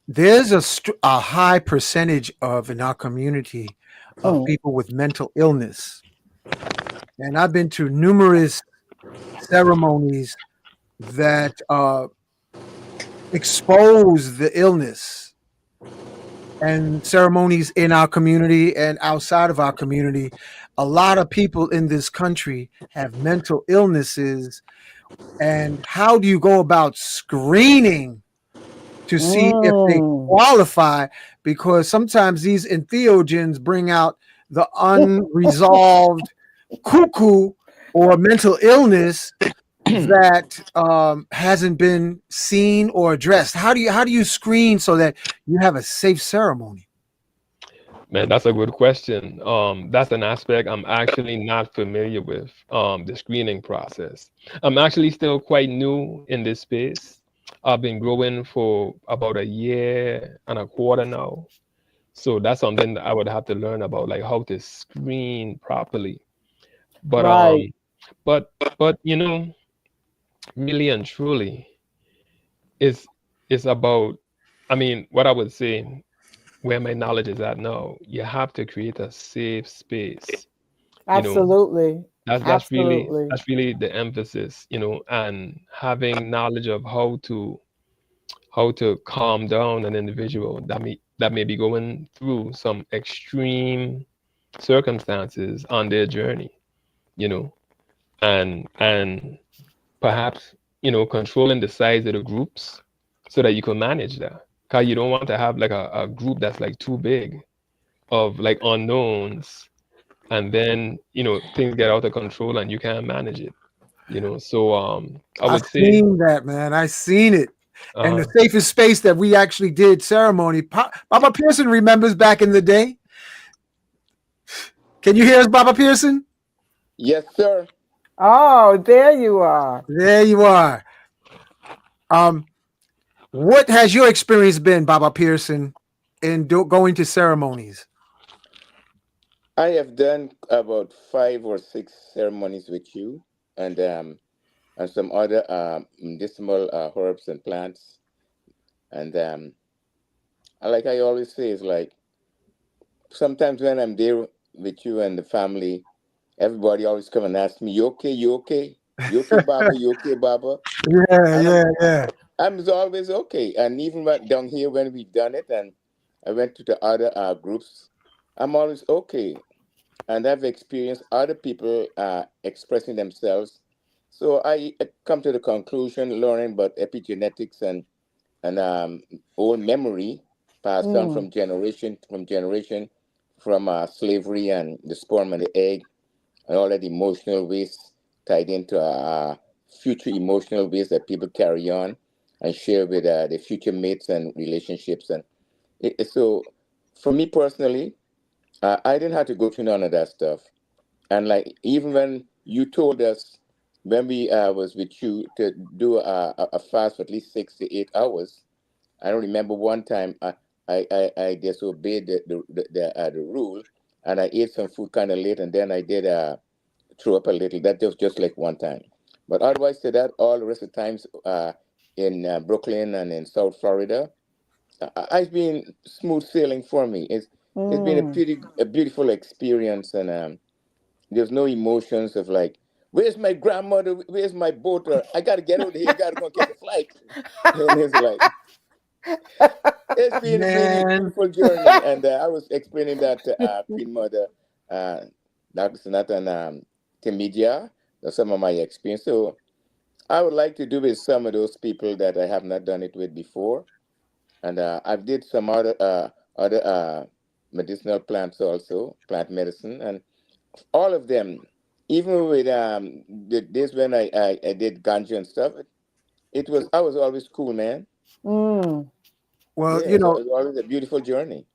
there's a high percentage of in our community of Mm. people with mental illness, and I've been to numerous ceremonies that expose the illness, and ceremonies in our community and outside of our community. A lot of people in this country have mental illnesses, and how do you go about screening to see if they Mm. qualify? Because sometimes these entheogens bring out the unresolved cuckoo or mental illness that hasn't been seen or addressed. How do you screen so that you have a safe ceremony? Man, that's a good question. That's an aspect I'm actually not familiar with, the screening process. I'm actually still quite new in this space. I've been growing for about a year and a quarter now. So that's something that I would have to learn about, like how to screen properly. But Right. but really and truly, it's it's about, I mean, what I would say, where my knowledge is at now, you have to create a safe space. You know, Absolutely. that's really Absolutely. that's really the emphasis, and having knowledge of how to calm down an individual that may be going through some extreme circumstances on their journey, you know, and perhaps, controlling the size of the groups so that you can manage that. Cause you don't want to have like a group that's like too big of like unknowns, and then things get out of control and you can't manage it. So I I would say, seen that, man. I seen it. And the uh, safest space that we actually did ceremony. Baba Pearson remembers back in the day. Can you hear us, Baba Pearson? Yes, sir. Oh, there you are. There you are. Um, what has your experience been, Baba Pearson, in going to ceremonies? I have done about 5 or 6 ceremonies with you, and some other medicinal herbs and plants. And like I always say, is like sometimes when I'm there with you and the family, everybody always come and ask me, "You okay? You okay? You okay, Baba? You okay, Baba?" Yeah, And yeah, yeah. I'm always okay. And even down here when we've done it, and I went to the other groups, I'm always okay. And I've experienced other people expressing themselves. So I come to the conclusion, learning about epigenetics and old memory. passed on Mm. from generation, from slavery and the sperm and the egg, and all that emotional waste tied into future emotional waste that people carry on and share with their future mates and relationships. And so, for me personally, I didn't have to go through none of that stuff. And like even when you told us when we was with you to do a fast for at least 6 to 8 hours, I don't remember one time I disobeyed the rule, and I ate some food kind of late, and then I did throw up a little. That was just like one time. But otherwise, to that, all the rest of the times in Brooklyn and in South Florida, it's been smooth sailing for me. It's been Mm. a beautiful experience, and there's no emotions of like, where's my grandmother? Where's my boat? Or I got to get out of here. Got to go catch a flight. And it's like, it's been really a Man, beautiful journey. And I was explaining that to Queen Mother, uh, Dr. Sanat and Tmeedyah, some of my experience. So I would like to do with some of those people that I have not done it with before. And I've did some other medicinal plants also, plant medicine. And all of them, even with this when I did ganja and stuff, it was I was always cool, man. Mm. well, Yeah, so it was always a beautiful journey.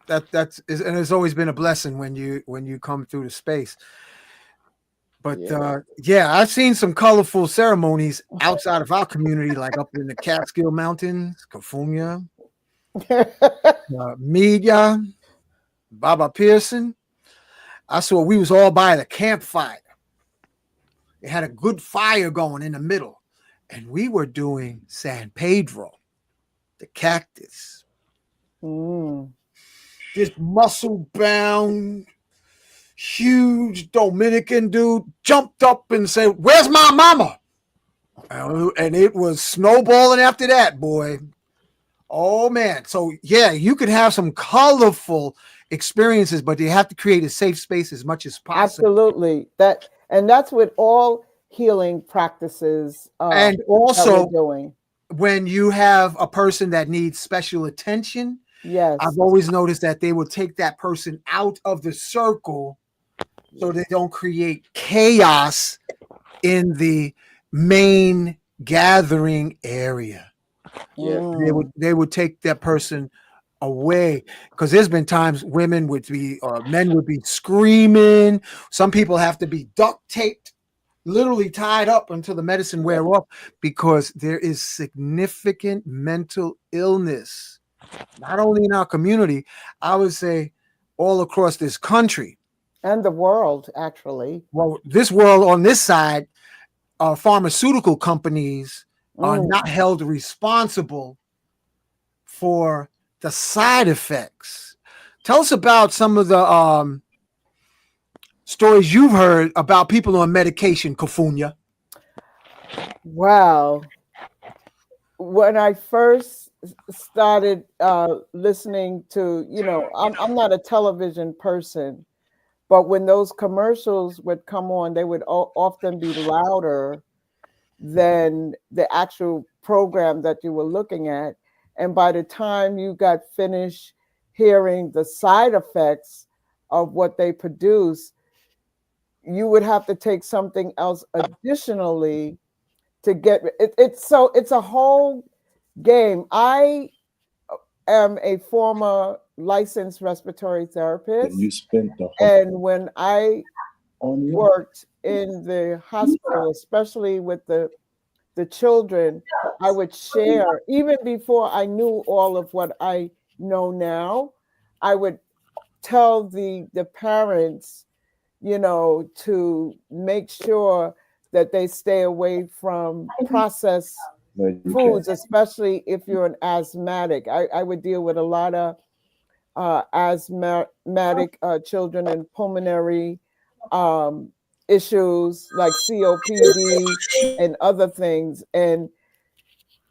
and it's always been a blessing when you come through the space. But Yeah, yeah, I've seen some colorful ceremonies outside of our community, like up in the Catskill Mountains, California, Media, Baba Pearson. I saw we was all by the campfire. They had a good fire going in the middle, and we were doing San Pedro, the cactus. Mm. This muscle bound, huge Dominican dude jumped up and said, "Where's my mama?" And it was snowballing after that, boy. Oh man. So yeah, you could have some colorful experiences, but you have to create a safe space as much as possible. Absolutely. That's with all healing practices And that we're also, doing. when you have a person that needs special attention, Yes. I've always noticed that they will take that person out of the circle so yes, they don't create chaos in the main gathering area. yes, Mm. They would take that person away, because there's been times women would be or men would be screaming. Some people have to be duct taped, literally tied up until the medicine wear off, because there is significant mental illness, not only in our community, I would say all across this country. And the world, actually. Well, this world on this side, pharmaceutical companies are Mm. not held responsible for the side effects. Tell us about some of the stories you've heard about people on medication, Kofunya. Wow. When I first started listening to, I'm not a television person, but when those commercials would come on, they would often be louder than the actual program that you were looking at. And by the time you got finished hearing the side effects of what they produce, you would have to take something else additionally to get it. It's a whole game. I am a former licensed respiratory therapist. You spent the whole And when I on you. worked in the hospital, especially with the children, I would share, even before I knew all of what I know now, I would tell the parents, to make sure that they stay away from processed No, you foods, can't. especially if you're an asthmatic. I would deal with a lot of asthmatic children and pulmonary um, issues like COPD and other things. And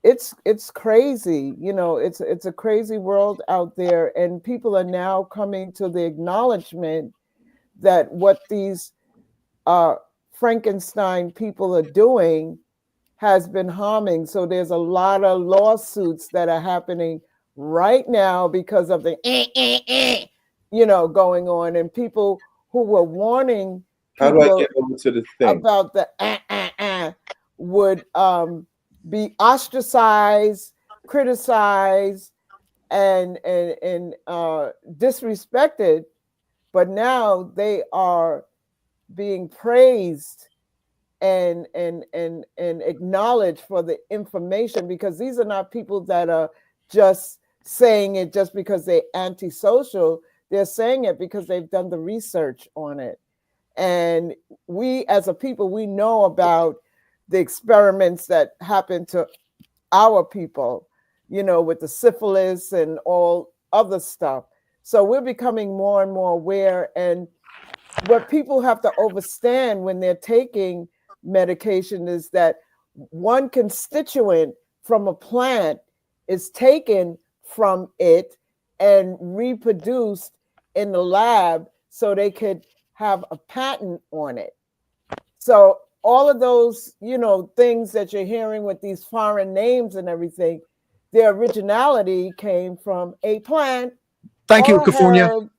it's crazy, it's a crazy world out there, and people are now coming to the acknowledgement that what these uh, Frankenstein people are doing has been harming. So there's a lot of lawsuits that are happening right now because of the going on, and people who were warning How do I people get over to the thing? about the would be ostracized, criticized, and disrespected, but now they are being praised and acknowledged for the information, because these are not people that are just saying it just because they're antisocial. They're saying it because they've done the research on it. And we as a people, we know about the experiments that happened to our people, with the syphilis and all other stuff. So we're becoming more and more aware. And what people have to understand when they're taking medication is that one constituent from a plant is taken from it and reproduced in the lab so they could have a patent on it. So all of those, things that you're hearing with these foreign names and everything, their originality came from a plant Thank you, or a Kafunya. herb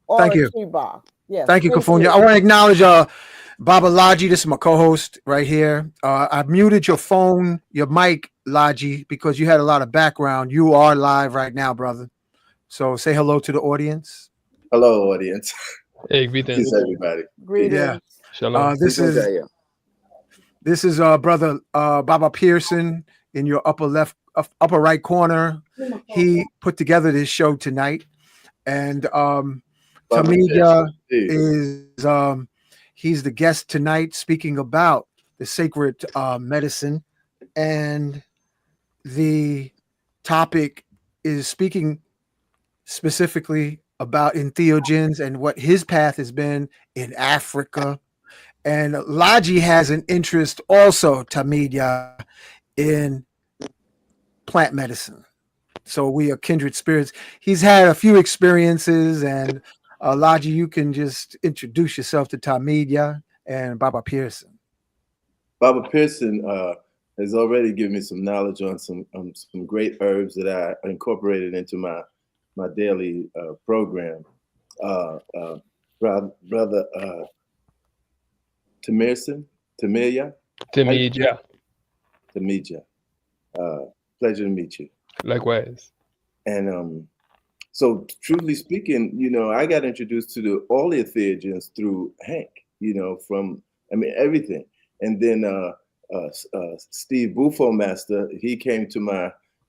or Thank a you. tree bark. Yes, Thank you, thank Kafunya. you. I want to acknowledge Baba Laji. This is my co-host right here. I muted your phone, your mic, Laji, because you had a lot of background. You are live right now, brother. So say hello to the audience. Hello, audience. Hey, Peace, greetings. everybody. Peace. Yeah. Greetings. Shalom. This is brother Baba Pearson in your upper right corner. He put together this show tonight, and Baba Tmeedyah Fish. Peace. is he's the guest tonight, speaking about the sacred medicine, and the topic is speaking specifically about entheogens and what his path has been in Africa. And Laji has an interest also, Tmeedyah, in plant medicine. So we are kindred spirits. He's had a few experiences, and Laji, you can just introduce yourself to Tmeedyah and Baba Pearson. Baba Pearson has already given me some knowledge on some great herbs that I incorporated into my daily program. Brother Tmeedyah, Tmeedyah. Tmeedyah. Pleasure to meet you. Likewise. And so, truthfully speaking, I got introduced to all the entheogens through Hank. From everything, and then Steve Bufo Master, he came to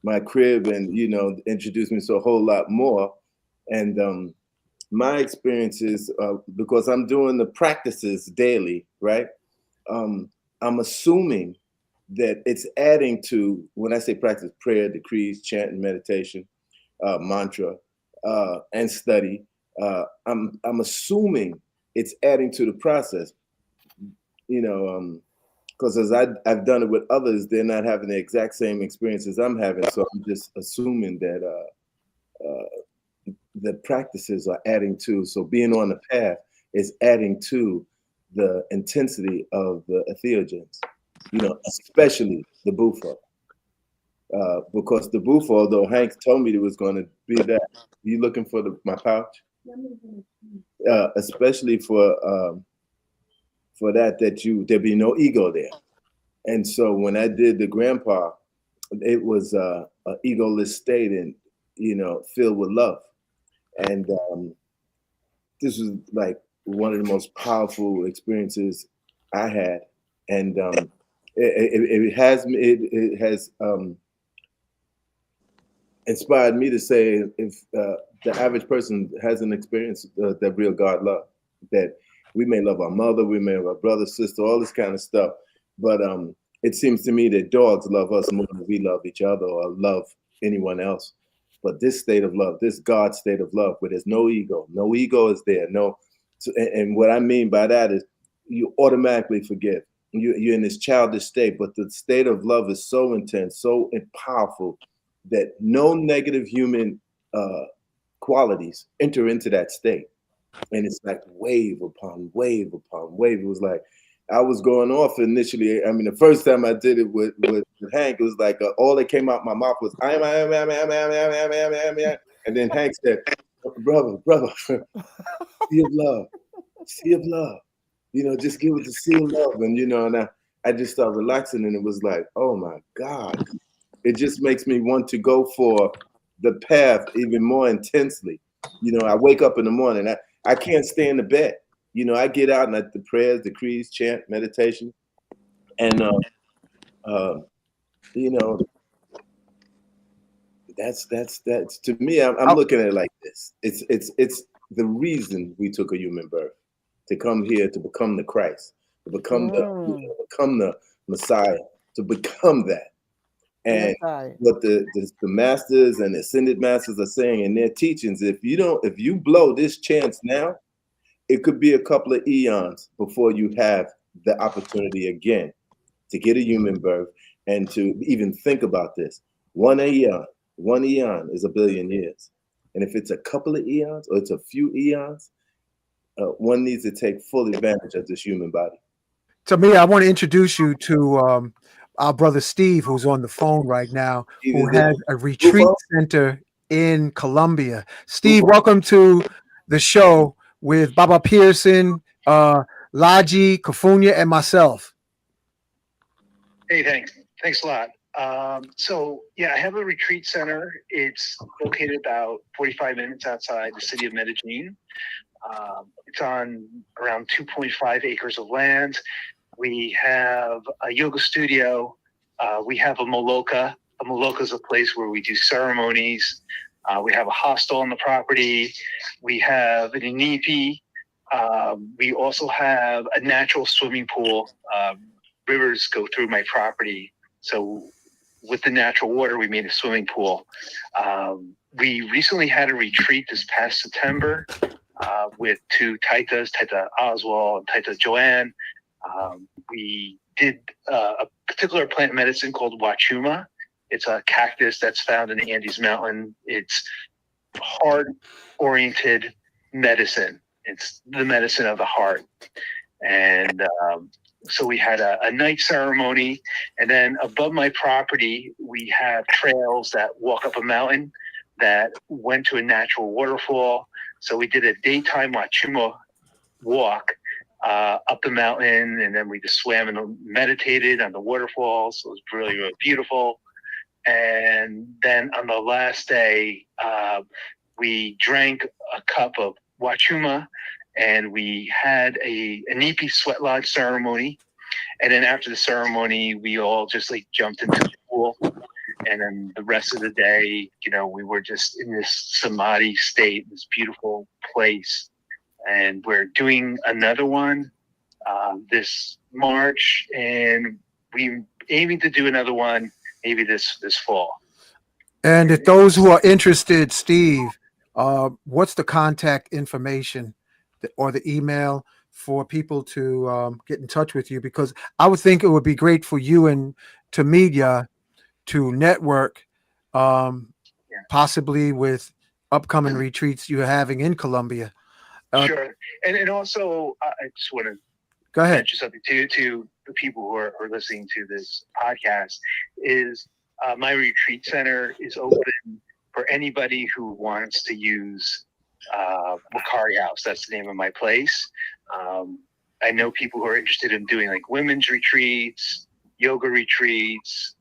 my crib and introduced me to a whole lot more. And my experiences, because I'm doing the practices daily, right? I'm assuming that it's adding to, when I say practice, prayer, decrees, chant, and meditation, mantra, and study. I'm assuming it's adding to the process, because as I've done it with others, they're not having the exact same experiences I'm having. So I'm just assuming that the practices are adding to. So being on the path is adding to the intensity of the entheogens, especially the bufo. Because the bufo, although Hank told me it was going to be that, you looking for my pouch? Especially for that there be no ego there. And so when I did the grandpa, it was a egoless state and filled with love. And this was like one of the most powerful experiences I had. And it has inspired me to say, if the average person hasn't experienced that real God love, that we may love our mother, we may love our brother, sister, all this kind of stuff, but it seems to me that dogs love us more than we love each other or love anyone else. But this state of love, this God state of love, where there's no ego is there. And what I mean by that is you automatically forgive. You're in this childish state, but the state of love is so intense, so powerful, that no negative human qualities enter into that state. And it's like wave upon wave upon wave. It was like I was going off initially. I mean, the first time I did it with Hank, it was like all that came out my mouth was I am. And then Hank said, brother, sea of love, you know, just give it the sea of love. And, you know, and I just started relaxing, and it was like, oh my God, it just makes me want to go for the path even more intensely. You know, I wake up in the morning, I can't stay in the bed. You know, I get out and I the prayers, decrees, chant, meditation, and you know, that's to me. I'm looking at it like this. It's the reason we took a human birth, to come here to become the Christ, to become the Messiah, to become that. And what the masters and ascended masters are saying in their teachings, if you blow this chance now, it could be a couple of eons before you have the opportunity again to get a human birth and to even think about this. One eon is 1 billion years. And if it's a couple of eons or it's a few eons, one needs to take full advantage of this human body. Tmeedyah, I want to introduce you to our brother Steve, who's on the phone right now, who has a retreat center in Colombia. Steve, welcome to the show with Baba Pearson, Laji, Kafunya, and myself. Hey, thanks a lot. So yeah, I have a retreat center. It's located about 45 minutes outside the city of Medellin. It's on around 2.5 acres of land. We have a yoga studio. We have a moloka. A moloka is a place where we do ceremonies. We have a hostel on the property. We have an inipi. We also have a natural swimming pool. Rivers go through my property. So with the natural water, we made a swimming pool. We recently had a retreat this past September with two Taithas, Taitha Oswald and Taitha Joanne. We did a particular plant medicine called Wachuma. It's a cactus that's found in the Andes Mountain. It's heart-oriented medicine. It's the medicine of the heart. And so we had a night ceremony. And then above my property, we have trails that walk up a mountain that went to a natural waterfall. So we did a daytime Wachuma walk up the mountain, and then we just swam and meditated on the waterfalls. So it was really, really beautiful. And then on the last day, we drank a cup of Wachuma, and we had a Inipi sweat lodge ceremony. And then after the ceremony, we all just like jumped into the pool. And then the rest of the day, you know, we were just in this samadhi state, this beautiful place. And we're doing another one this March, and we're aiming to do another one maybe this fall. And if those who are interested, Steve, what's the contact information or the email for people to get in touch with you? Because I would think it would be great for you and Tmeedyah to network, possibly with upcoming retreats you're having in Colombia. Sure. And also, I just want to go ahead. mention something to the people who are listening to this podcast is my retreat center is open for anybody who wants to use Makari House. That's the name of my place. I know people who are interested in doing like women's retreats, yoga retreats.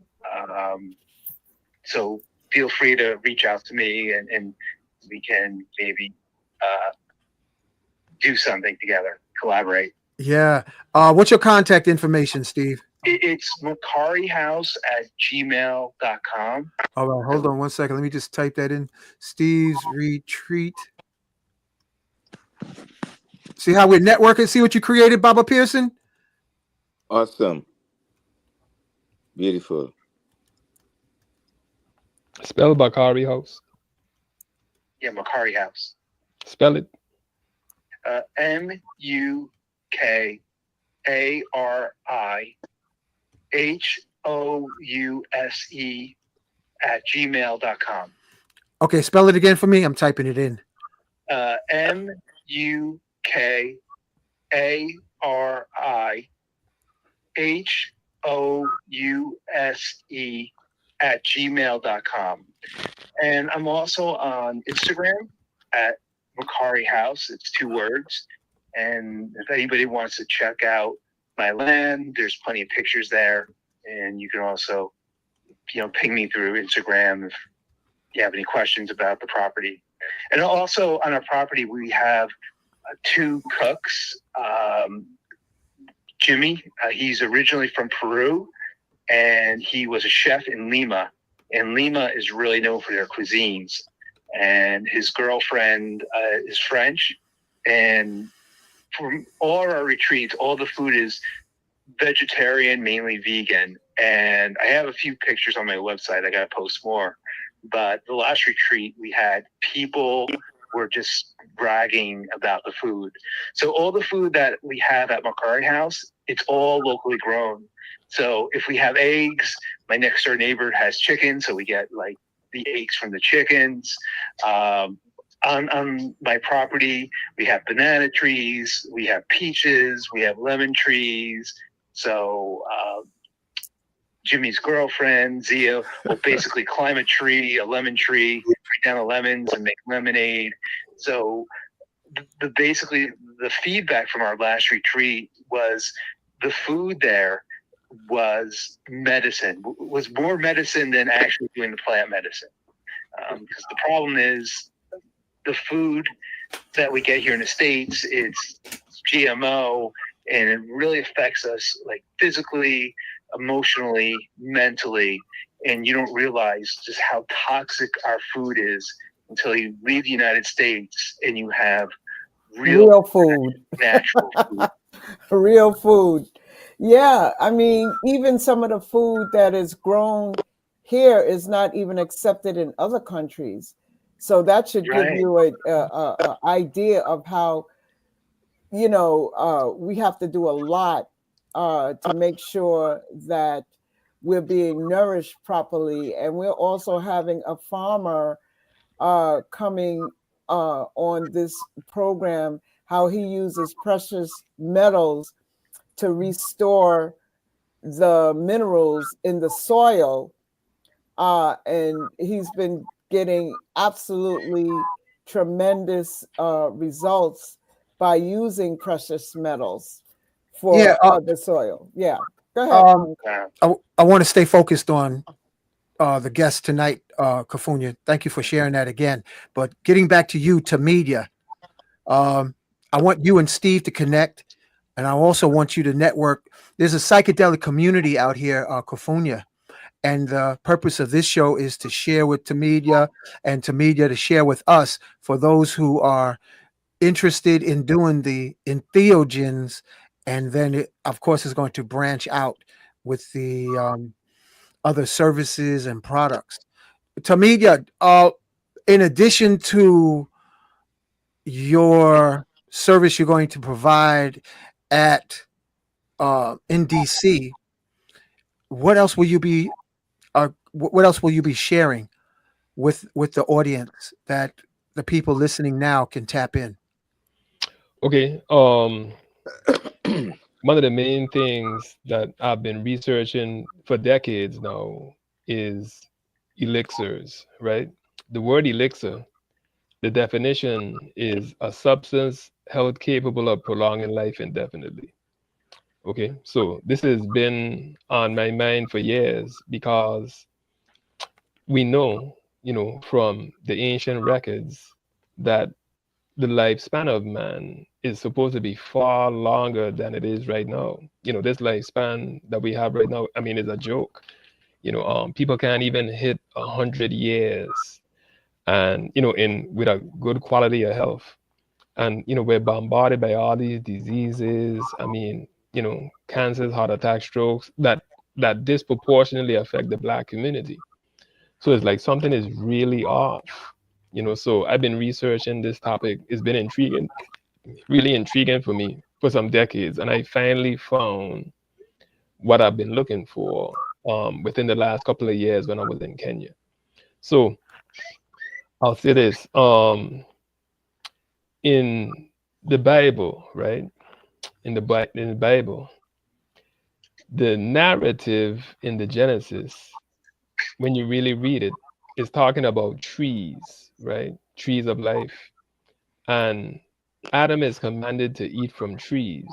So feel free to reach out to me and we can maybe do something together, collaborate. Yeah. What's your contact information, Steve? It's makarihouse@gmail.com. All right, hold on 1 second. Let me just type that in. Steve's Retreat. See how we're networking? See what you created, Baba Pearson? Awesome. Beautiful. Spell Makari House. Yeah, Makari House. Spell it. MUKARIHOUSE@gmail.com. Okay, spell it again for me. I'm typing it in. MUKARIHOUSE house@gmail.com. And I'm also on Instagram at Macari House. It's 2 words. And if anybody wants to check out my land, there's plenty of pictures there. And you can also, ping me through Instagram if you have any questions about the property. And also on our property, we have 2 cooks. Jimmy, he's originally from Peru, and he was a chef in Lima. And Lima is really known for their cuisines. And his girlfriend is French. And from all our retreats, all the food is vegetarian, mainly vegan. And I have a few pictures on my website. I got to post more. But the last retreat we had, people were just bragging about the food. So all the food that we have at Macari House, it's all locally grown. So if we have eggs, my next door neighbor has chickens, so we get like the eggs from the chickens. On my property, we have banana trees, we have peaches, we have lemon trees. So Jimmy's girlfriend, Zia, will basically climb a lemon tree, break down the lemons and make lemonade. So basically the feedback from our last retreat was the food there was medicine, was more medicine than actually doing the plant medicine. Because the problem is the food that we get here in the States, it's GMO, and it really affects us like physically, emotionally, mentally, and you don't realize just how toxic our food is until you leave the United States and you have real food, natural food. real food. Yeah, I mean, even some of the food that is grown here is not even accepted in other countries. So that should give you a idea of how, we have to do a lot to make sure that we're being nourished properly. And we're also having a farmer coming on this program, how he uses precious metals to restore the minerals in the soil. And he's been getting absolutely tremendous results by using precious metals for the soil. Yeah, go ahead. I want to stay focused on the guest tonight, Kafunya. Thank you for sharing that again. But getting back to you, Tmeedyah, I want you and Steve to connect, and I also want you to network. There's a psychedelic community out here, Kafunya, and the purpose of this show is to share with Tmeedyah and Tmeedyah to share with us for those who are interested in doing the entheogens, and then it, of course, is going to branch out with the other services and products. Tmeedyah, in addition to your service you're going to provide at in DC, what else will you be sharing with the audience that the people listening now can tap in? Okay. One of the main things that I've been researching for decades now is elixirs, right? The word elixir, the definition is a substance held capable of prolonging life indefinitely. Okay, so this has been on my mind for years because we know, from the ancient records that the lifespan of man is supposed to be far longer than it is right now. This lifespan that we have right now, I mean, is a joke. People can't even hit 100 years, and with a good quality of health. And we're bombarded by all these diseases. I mean, cancers, heart attacks, strokes that disproportionately affect the Black community. So it's like something is really off. So I've been researching this topic. It's been intriguing, really intriguing for me for some decades. And I finally found what I've been looking for within the last couple of years when I was in Kenya. So I'll say this. In the Bible, right? In the Bible, The narrative in the Genesis, when you really read it, is talking about trees, right? Trees of life. And Adam is commanded to eat from trees.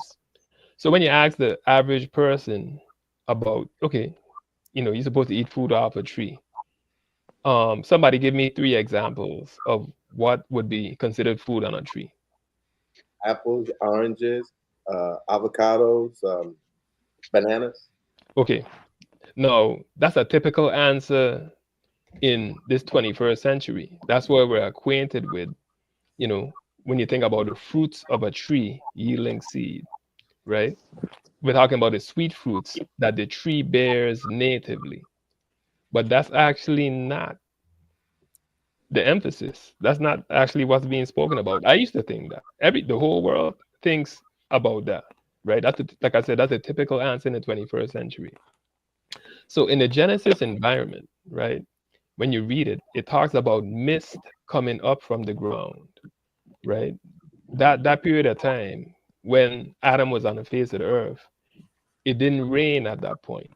So when you ask the average person about, okay, you're supposed to eat food off a tree. Somebody give me 3 examples of what would be considered food on a tree. Apples, oranges, avocados, bananas. Okay, now that's a typical answer in this 21st century. That's what we're acquainted with, when you think about the fruits of a tree yielding seed, right? We're talking about the sweet fruits that the tree bears natively. But that's actually not the emphasis. That's not actually what's being spoken about. I used to think that the whole world thinks about that, right? Like I said, that's a typical answer in the 21st century. So in the Genesis environment, right, when you read it, it talks about mist coming up from the ground, right? That period of time when Adam was on the face of the earth, it didn't rain at that point.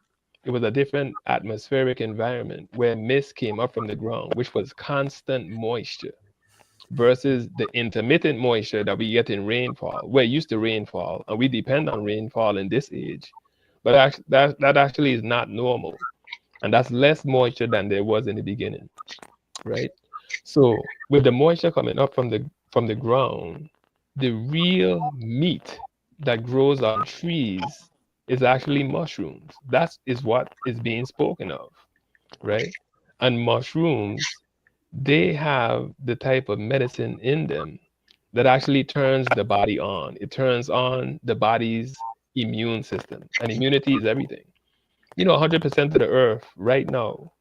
It was a different atmospheric environment where mist came up from the ground, which was constant moisture, versus the intermittent moisture that we get in rainfall. We're used to rainfall, and we depend on rainfall in this age. But that actually is not normal. And that's less moisture than there was in the beginning, right? So with the moisture coming up from the ground, the real meat that grows on trees is actually mushrooms. That is what is being spoken of, right? And mushrooms, they have the type of medicine in them that actually turns the body on. It turns on the body's immune system. And immunity is everything. 100% of the earth right now,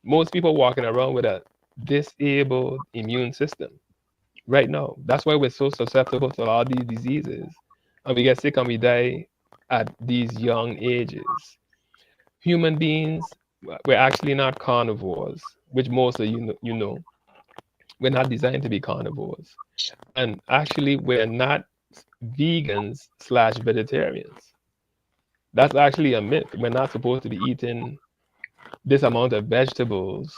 most people walking around with a disabled immune system right now. That's why we're so susceptible to all these diseases. And we get sick and we die at these young ages. Human beings, we're actually not carnivores, which most of you know. We're not designed to be carnivores. And actually, we're not vegans/vegetarians. That's actually a myth. We're not supposed to be eating this amount of vegetables,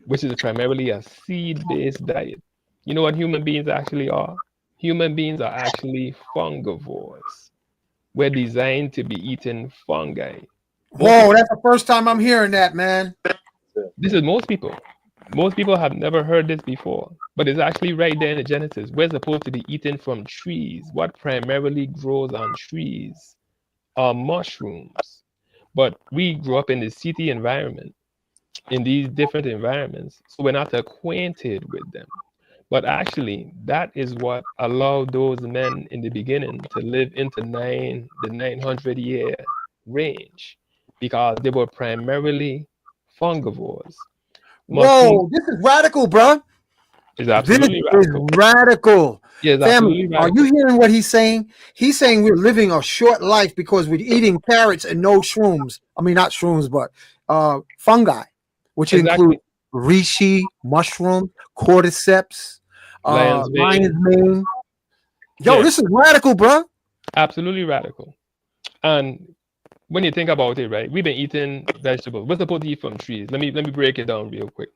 which is primarily a seed-based diet. You know what human beings actually are? Human beings are actually fungivores. We're designed to be eating fungi. Whoa, that's the first time I'm hearing that, man. This is most people. Most people have never heard this before, but it's actually right there in the Genesis. We're supposed to be eating from trees. What primarily grows on trees are mushrooms. But we grew up in the city environment, in these different environments, so we're not acquainted with them. But actually, that is what allowed those men in the beginning to live into the 900-year range, because they were primarily fungivores. Whoa, this is radical, bro. Is absolutely radical. Is radical. Yeah, it's Family, absolutely are radical. you hearing what he's saying? He's saying we're living a short life because we're eating carrots and no shrooms. I mean, not shrooms, but fungi, which include reishi, mushroom, cordyceps, lion's mane. Yo, this is radical, bro. Absolutely radical. And when you think about it, right, we've been eating vegetables. We're supposed to eat from trees. Let me break it down real quick.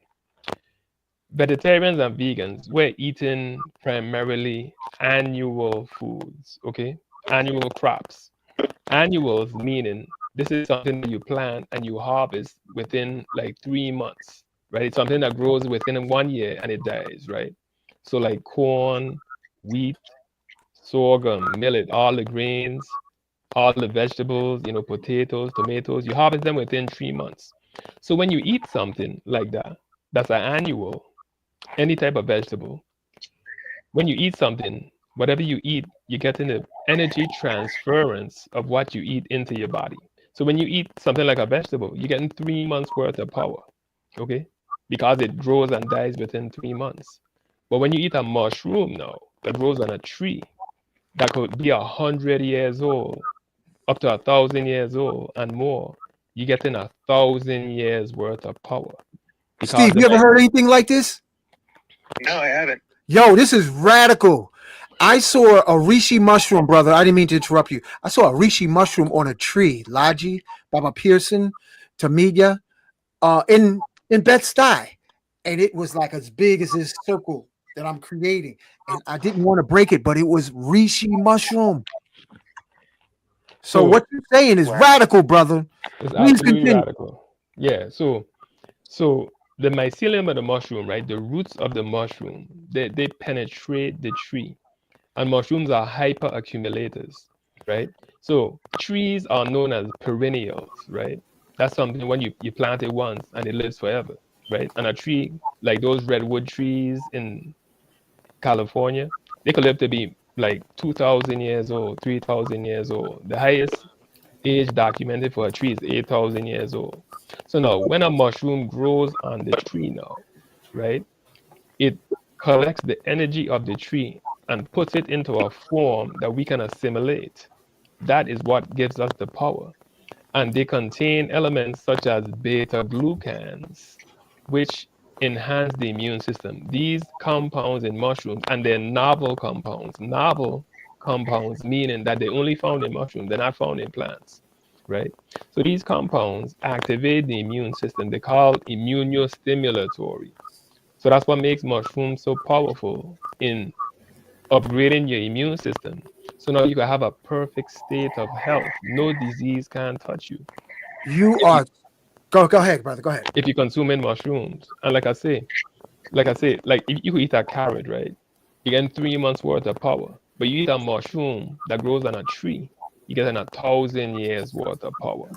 Vegetarians and vegans, we're eating primarily annual foods, okay? Annual crops. Annuals meaning this is something that you plant and you harvest within like 3 months, right? It's something that grows within 1 year and it dies, right? So like corn, wheat, sorghum, millet, all the grains, all the vegetables, potatoes, tomatoes, you harvest them within 3 months. So when you eat something like that, that's an annual, any type of vegetable, when you eat something, whatever you eat, you're getting the energy transference of what you eat into your body. So when you eat something like a vegetable, you're getting 3 months worth of power, okay? Because it grows and dies within 3 months. But when you eat a mushroom now, that grows on a tree, that could be 100 years old, up to 1,000 years old and more, you're getting 1,000 years worth of power. Steve, you ever heard anything like this? No, I haven't. Yo, this is radical. I saw a reishi mushroom, brother. I didn't mean to interrupt you. I saw a reishi mushroom on a tree. Laji, Baba Pearson, Tmeedyah, in Bed-Stuy, and it was like as big as this circle that I'm creating, and I didn't want to break it, but it was reishi mushroom. So So what you're saying is Wow. radical, brother. it's Please absolutely continue. radical. Yeah. So the mycelium of the mushroom, right? The roots of the mushroom, they penetrate the tree. And mushrooms are hyper accumulators, right? So trees are known as perennials, right? That's something when you plant it once and it lives forever, right? And a tree like those redwood trees in California, they could live to be like 2,000 years old, 3,000 years old. The highest age documented for a tree is 8,000 years old. So now, when a mushroom grows on the tree now, right, it collects the energy of the tree and puts it into a form that we can assimilate. That is what gives us the power. And they contain elements such as beta glucans, which enhance the immune system. These compounds in mushrooms, and they're novel compounds, meaning that they're only found in mushrooms, they're not found in plants, right? So these compounds activate the immune system. They're called immunostimulatory. So that's what makes mushrooms so powerful in upgrading your immune system. So now you can have a perfect state of health. No disease can touch you You if you are go ahead, brother. Go ahead. if you consuming mushrooms. And like if you could eat a carrot, right? You get 3 months worth of power. But you eat a mushroom that grows on a tree, you get 1,000 years worth of power.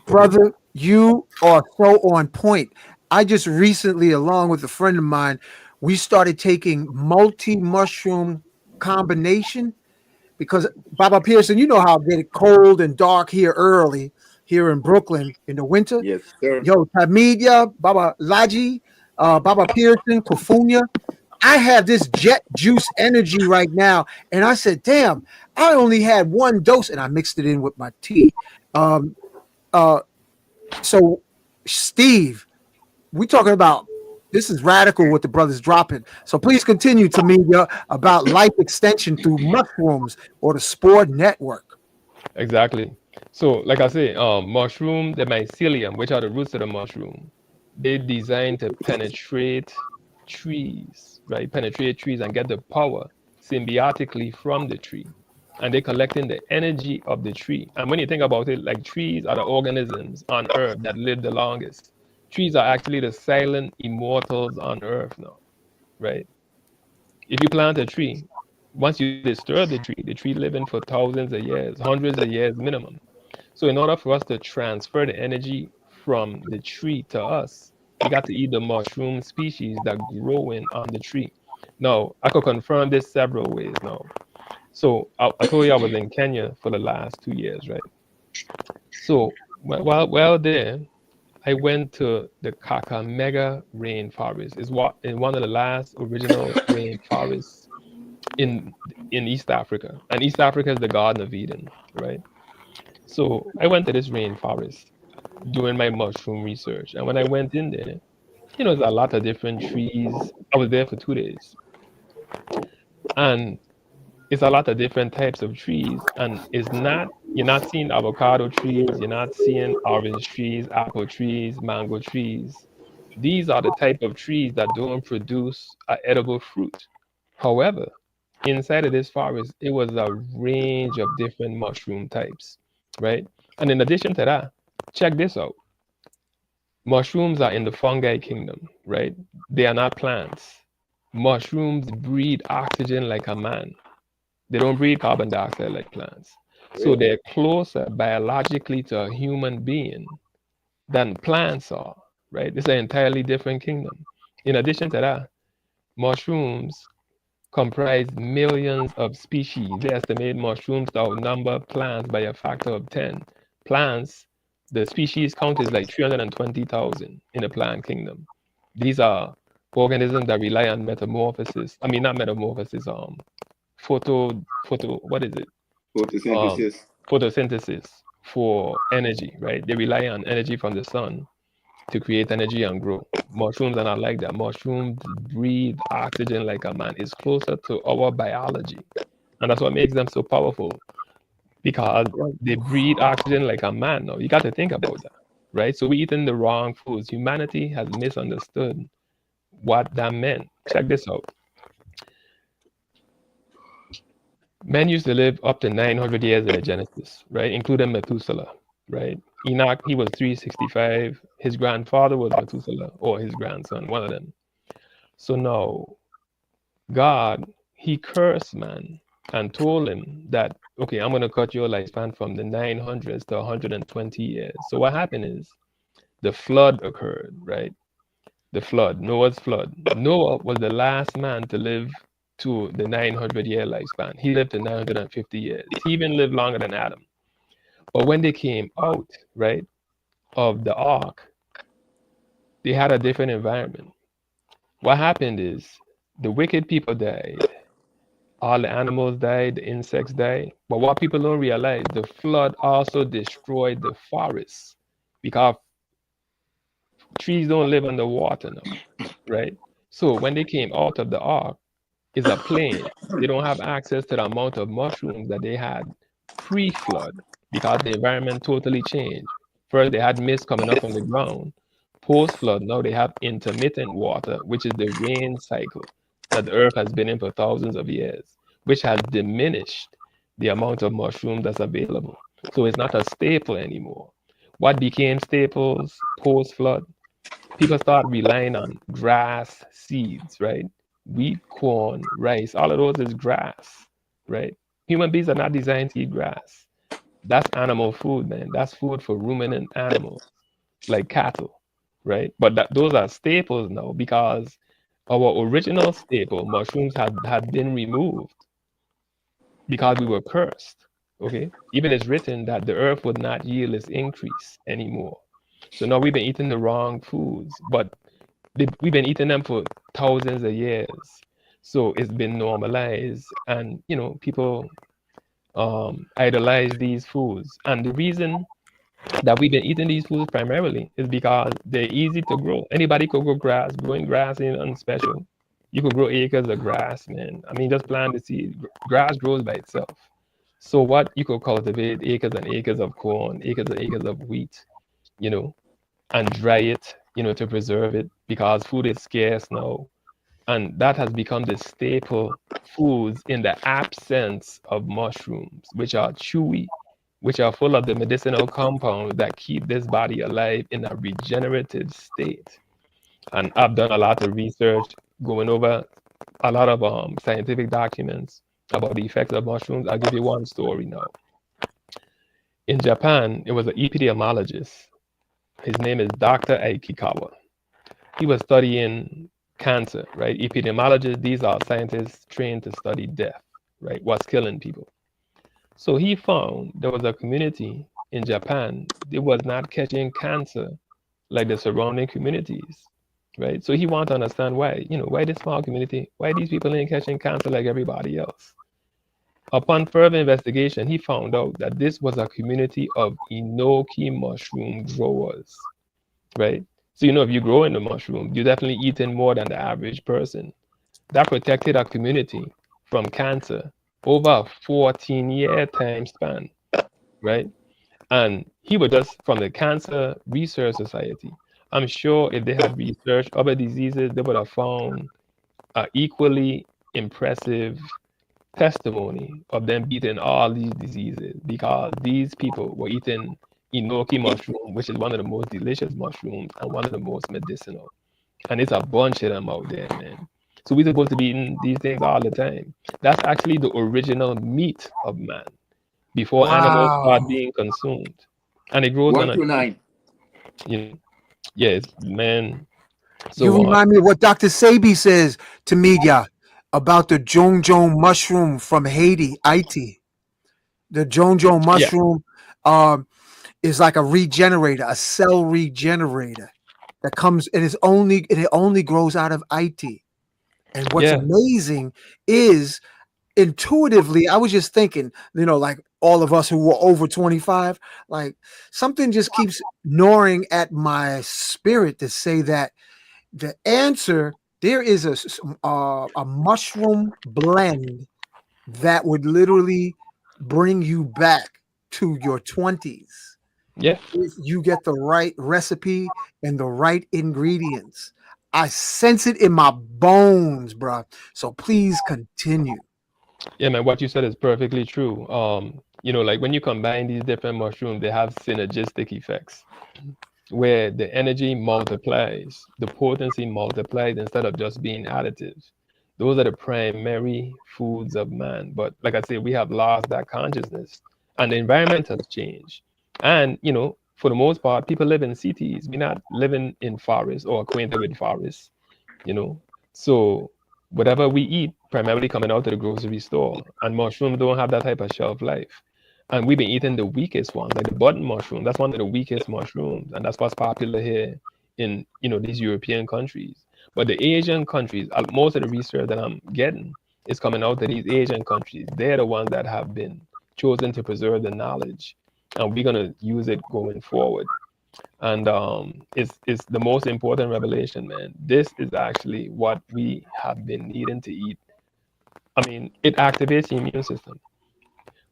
Brother, you are so on point. I just recently, along with a friend of mine, we started taking multi mushroom combination because Baba Pearson, you know how it get cold and dark here early here in Brooklyn in the winter. Yes, sir. Yo, Tmeedyah, Baba Laji, Baba Pearson, Kofunya. I have this jet juice energy right now, and I said, "Damn, I only had one dose," and I mixed it in with my tea. Um, uh, so, Steve, we talking about this is radical what the brothers dropping. So please continue to me about life extension through mushrooms or the Spore Network. Exactly. So, like I say, mushroom, the mycelium, which are the roots of the mushroom, they designed to penetrate trees, right? Penetrate trees and get the power symbiotically from the tree. And they're collecting the energy of the tree. And when you think about it, like trees are the organisms on earth that live the longest. Trees are actually the silent immortals on earth now, right? If you plant a tree, once you disturb the tree living for thousands of years, hundreds of years minimum. So in order for us to transfer the energy from the tree to us, we got to eat the mushroom species that growing on the tree. Now, I could confirm this several ways now. So I told you I was in Kenya for the last 2 years, right? So while there, I went to the Kakamega rainforest. It's what in one of the last original rainforests in in East Africa. And East Africa is the Garden of Eden, right? So I went to this rainforest doing my mushroom research. And when I went in there, there's a lot of different trees. I was there for 2 days. And it's a lot of different types of trees. And you're not seeing avocado trees, you're not seeing orange trees, apple trees, mango trees. These are the type of trees that don't produce an edible fruit. However, inside of this forest, it was a range of different mushroom types, right? And in addition to that, check this out. Mushrooms are in the fungi kingdom, right? They are not plants. Mushrooms breathe oxygen like a man. They don't breathe carbon dioxide like plants. So they're closer biologically to a human being than plants are, right? It's an entirely different kingdom. In addition to that, mushrooms comprise millions of species. They estimate mushrooms to outnumber plants by a factor of 10. Plants, the species count is like 320,000 in the plant kingdom. These are organisms that rely on metamorphosis. I mean, not metamorphosis, what is it? Um, Photosynthesis. photosynthesis for energy, right? They rely on energy from the sun to create energy and grow. Mushrooms are not like that. Mushrooms breathe oxygen like a man. It's closer to our biology. And that's what makes them so powerful because they breathe oxygen like a man. Now, you got to think about that, right? So we're eating the wrong foods. Humanity has misunderstood what that meant. Check this out. Men used to live up to 900 years in the Genesis, right? Including Methuselah, right? Enoch, he was 365. His grandfather was Methuselah, or his grandson, one of them. So now, God, he cursed man and told him that, okay, I'm going to cut your lifespan from the 900s to 120 years. So what happened is the flood occurred, right? The flood, Noah's flood. Noah was the last man to live to the 900-year lifespan. He lived to 950 years. He even lived longer than Adam. But when they came out, right, of the ark, they had a different environment. What happened is the wicked people died. All the animals died, the insects died. But what people don't realize, the flood also destroyed the forests because trees don't live underwater now, right? So when they came out of the ark, it's a plain. They don't have access to the amount of mushrooms that they had pre-flood because the environment totally changed. First, they had mist coming up from the ground. Post-flood, now they have intermittent water, which is the rain cycle that the earth has been in for thousands of years, which has diminished the amount of mushroom that's available. So it's not a staple anymore. What became staples post-flood? People start relying on grass seeds, right? Wheat, corn, rice, all of those is grass, right? Human beings are not designed to eat grass. That's animal food, man. That's food for ruminant animals, like cattle, right? But those are staples now because our original staple, mushrooms, had been removed because we were cursed, okay? Even it's written that the earth would not yield its increase anymore. So now we've been eating the wrong foods, but we've been eating them for thousands of years. So it's been normalized, and people idolize these foods. And the reason that we've been eating these foods primarily is because they're easy to grow. Anybody could grow grass. Growing grass ain't nothing special. You could grow acres of grass, man. I mean, just plant the seed. Grass grows by itself. So what you could cultivate acres and acres of corn, acres and acres of wheat, and dry it, to preserve it because food is scarce now. And that has become the staple foods in the absence of mushrooms, which are chewy, which are full of the medicinal compounds that keep this body alive in a regenerative state. And I've done a lot of research going over a lot of scientific documents about the effects of mushrooms. I'll give you one story now. In Japan, it was an epidemiologist. His name is Dr. Aikikawa. He was studying cancer, right? Epidemiologists, these are scientists trained to study death, right? What's killing people. So he found there was a community in Japan that was not catching cancer like the surrounding communities, right? So he wanted to understand why, why this small community, why these people ain't catching cancer like everybody else. Upon further investigation, he found out that this was a community of enoki mushroom growers, right? So, if you grow in the mushroom, you're definitely eating more than the average person. That protected our community from cancer over a 14-year time span, right? And he was just from the Cancer Research Society. I'm sure if they had researched other diseases, they would have found an equally impressive testimony of them beating all these diseases because these people were eating enoki mushroom, which is one of the most delicious mushrooms and one of the most medicinal. And it's a bunch of them out there, man. So we're supposed to be eating these things all the time. That's actually the original meat of man before animals start Wow. being consumed. And it grows on a tree. Yes, man. You So remind me of what Dr. Sabi says to Tmeedyah about the jonjon mushroom from Haiti. The jonjon yeah, mushroom is like a regenerator, a cell regenerator that comes and it only grows out of Haiti. And what's yeah, amazing is intuitively, I was just thinking, like all of us who were over 25, like something just keeps gnawing at my spirit to say that The answer, there is a mushroom blend that would literally bring you back to your 20s. Yeah. If you get the right recipe and the right ingredients. I sense it in my bones, bro. So please continue. Yeah, man, what you said is perfectly true. Like when you combine these different mushrooms, they have synergistic effects where the energy multiplies, the potency multiplies instead of just being additive. Those are the primary foods of man. But like I said, we have lost that consciousness and the environment has changed. And, for the most part, people live in cities. We're not living in forests or acquainted with forests, you know. So whatever we eat primarily coming out of the grocery store. And mushrooms don't have that type of shelf life. And we've been eating the weakest ones, like the button mushroom. That's one of the weakest mushrooms, and that's what's popular here in these European countries. But the Asian countries, most of the research that I'm getting is coming out of these Asian countries. They're the ones that have been chosen to preserve the knowledge, and we're gonna use it going forward. And it's the most important revelation, man. This is actually what we have been needing to eat. I mean, it activates the immune system.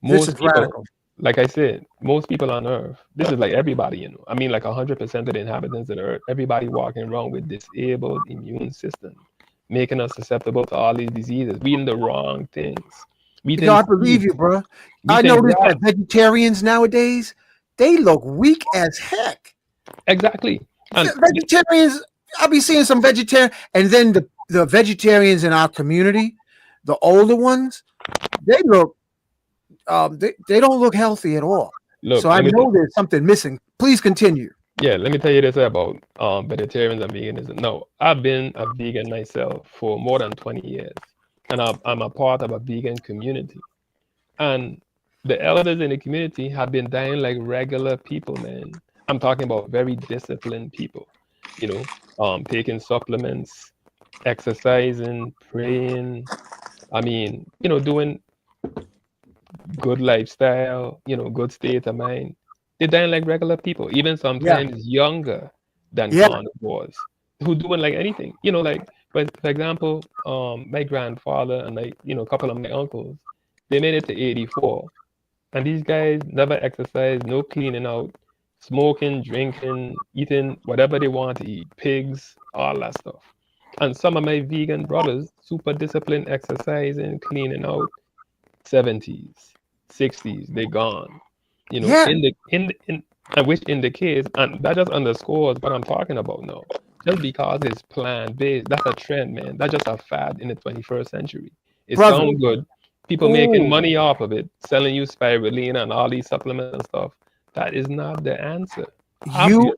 This Most is people, radical. like I said, most people on Earth, this is like everybody, I mean, like 100% of the inhabitants of the Earth, everybody walking around with disabled immune system, making us susceptible to all these diseases. We eating the wrong things. We Yo, think I believe seeds. you, bro. We I think noticed grass. that vegetarians nowadays, they look weak as heck. Exactly. And Vegetarians, I'll be seeing some vegetarian, and then the vegetarians in our community, the older ones, they look, they don't look healthy at all. look, So I let me know there's something missing. Please continue. yeah, let me tell you this about vegetarians and veganism. No, I've been a vegan myself for more than 20 years, and I'm a part of a vegan community. And the elders in the community have been dying like regular people, man. I'm talking about very disciplined people, taking supplements, exercising, praying. I mean, doing good lifestyle, good state of mind. They're dying like regular people, even Yeah, sometimes younger than yeah, carnivores, who doing like anything. Like for example, my grandfather and like, a couple of my uncles, they made it to 84. And these guys never exercise, no cleaning out, smoking, drinking, eating whatever they want to eat, pigs, all that stuff. And some of my vegan brothers, super disciplined, exercising, cleaning out, 70s, 60s, they gone. yeah. In which indicates, and that just underscores what I'm talking about now. Just because it's plant-based, that's a trend, man. That's just a fad in the 21st century. It Brother. sounds good. People making Ooh, money off of it, selling you spirulina and all these supplements and stuff. That is not the answer. you Obviously,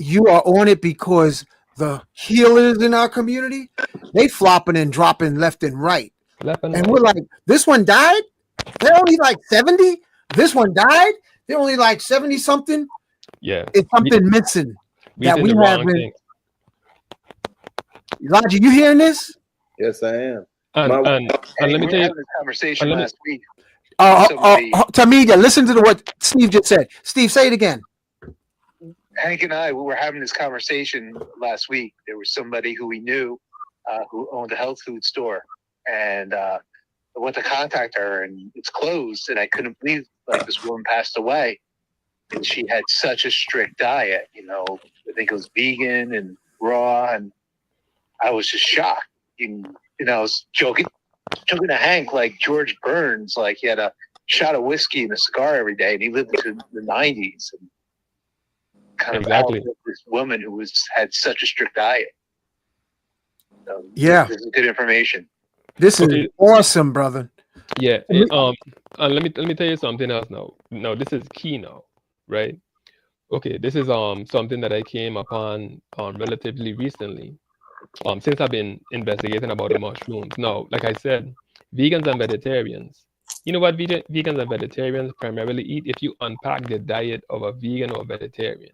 you are on it because the healers in our community, they flopping and dropping left and right. left and And right. we're like, this one died? They're only like 70. This one died? They're only like 70 something. Yeah, It's we something missing we that eating we the wrong haven't. thing. Elijah, you hearing this? Yes, I am. And My and and Hey, let we me were tell you, having this conversation and let me last week. Somebody, Tmeedyah, listen to what Steve just said. Steve, say it again. Hank and I, we were having this conversation last week. There was somebody who we knew who owned a health food store, and I went to contact her, and it's closed. And I couldn't believe like this woman passed away, and she had such a strict diet. I think it was vegan and raw, and I was just shocked. I was joking to Hank like George Burns, like he had a shot of whiskey and a cigar every day, and he lived into the 90s. And kind of exactly. out this woman who had such a strict diet. So Yeah. this is good information. This is Okay. awesome, brother. Yeah. And let me tell you something else now. No, this is key now, right? Okay, this is something that I came upon relatively recently. Since I've been investigating about the mushrooms. Now, like I said, vegans and vegetarians. You know what vegans and vegetarians primarily eat? If you unpack the diet of a vegan or vegetarian,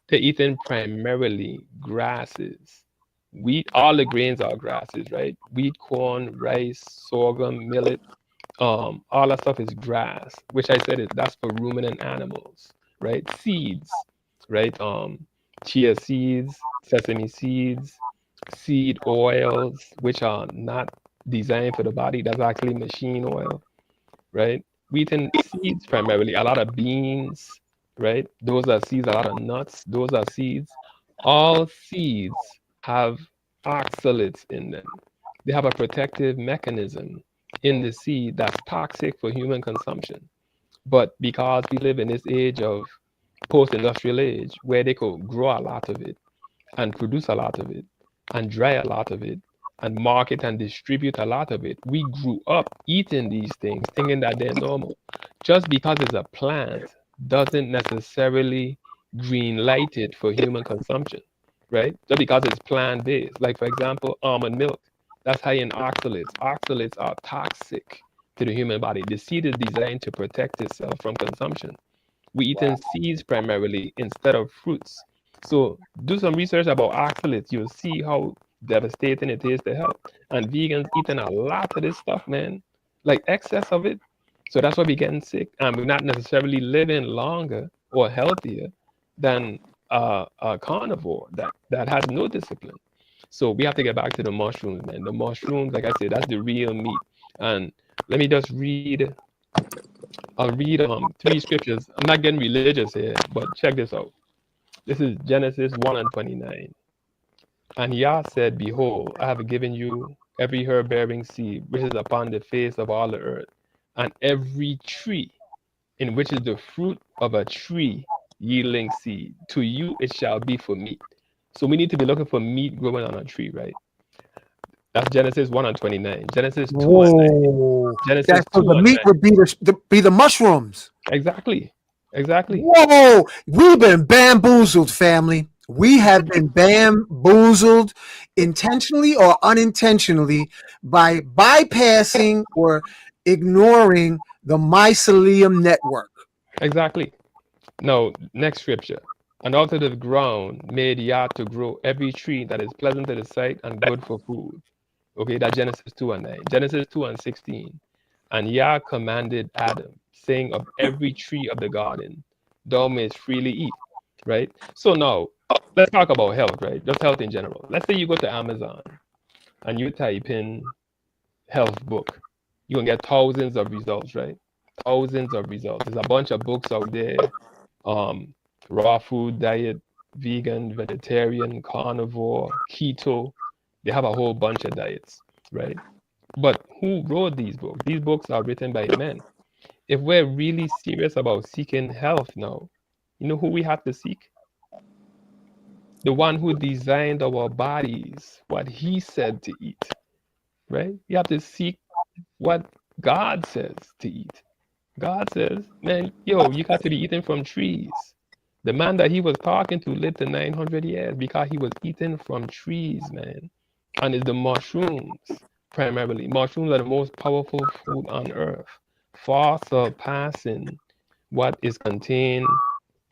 they're eating primarily grasses. Wheat, all the grains are grasses, right? Wheat, corn, rice, sorghum, millet, all that stuff is grass, which I said that's for ruminant animals, right? Seeds, right? chia seeds, sesame seeds, seed oils, which are not designed for the body. That's actually machine oil, right? We eating seeds primarily, a lot of beans, right? Those are seeds, a lot of nuts, those are seeds. All seeds have oxalates in them. They have a protective mechanism in the seed that's toxic for human consumption. But because we live in this age of post-industrial age where they could grow a lot of it and produce a lot of it and dry a lot of it and market and distribute a lot of it, we grew up eating these things thinking that they're normal. Just because it's a plant doesn't necessarily green light it for human consumption, right? Just because it's plant based. Like, for example, almond milk, that's high in oxalates. Oxalates are toxic to the human body. The seed is designed to protect itself from consumption. We eating seeds primarily instead of fruits. So do some research about oxalates. You'll see how devastating it is to health. And vegans eating a lot of this stuff, man, like excess of it. So that's why we're getting sick, and we're not necessarily living longer or healthier than a carnivore that has no discipline. So we have to get back to the mushrooms, man. The mushrooms, like I said, that's the real meat. And let me just read. I'll read 3 scriptures. I'm not getting religious here, but check this out. This is Genesis 1:29. And Yah said, Behold, I have given you every herb bearing seed which is upon the face of all the earth, and every tree in which is the fruit of a tree yielding seed. To you it shall be for meat. So we need to be looking for meat growing on a tree, right? That's Genesis 1:29. Genesis 2:9. Whoa. Genesis That's so the 2:9. meat would be the mushrooms. Exactly. Exactly. Whoa, we've been bamboozled, family. We have been bamboozled intentionally or unintentionally by bypassing or ignoring the mycelium network. Exactly. Now, next scripture. And out of the ground made Yah to grow every tree that is pleasant to the sight and good for food. Okay, that's Genesis 2:9. Genesis 2:16. And Yah commanded Adam, saying, Of every tree of the garden thou mayest freely eat. Right? So now, let's talk about health, right? Just health in general. Let's say you go to Amazon and you type in health book. You're gonna get thousands of results, right? Thousands of results. There's a bunch of books out there. Raw food diet, vegan, vegetarian, carnivore, keto. They have a whole bunch of diets, right? But who wrote these books? These books are written by men. If we're really serious about seeking health now, you know who we have to seek? The one who designed our bodies, what he said to eat, right? You have to seek what God says to eat. God says, man, yo, you got to be eating from trees. The man that he was talking to lived to 900 years because he was eating from trees, man. And it's the mushrooms, primarily. Mushrooms are the most powerful food on earth, far surpassing what is contained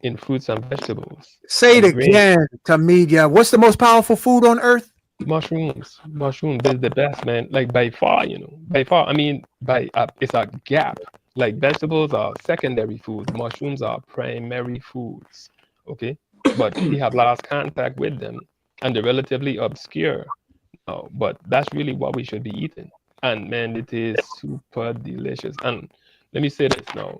in fruits and vegetables. Say it And grain. again, Tmeedyah. What's the most powerful food on earth? Mushrooms is the best, man. Like by far, by far. I mean, it's a gap. Like vegetables are secondary foods, mushrooms are primary foods. Okay, but we have lost contact with them, and they're relatively obscure now. But that's really what we should be eating. And man, it is super delicious. And let me say this now.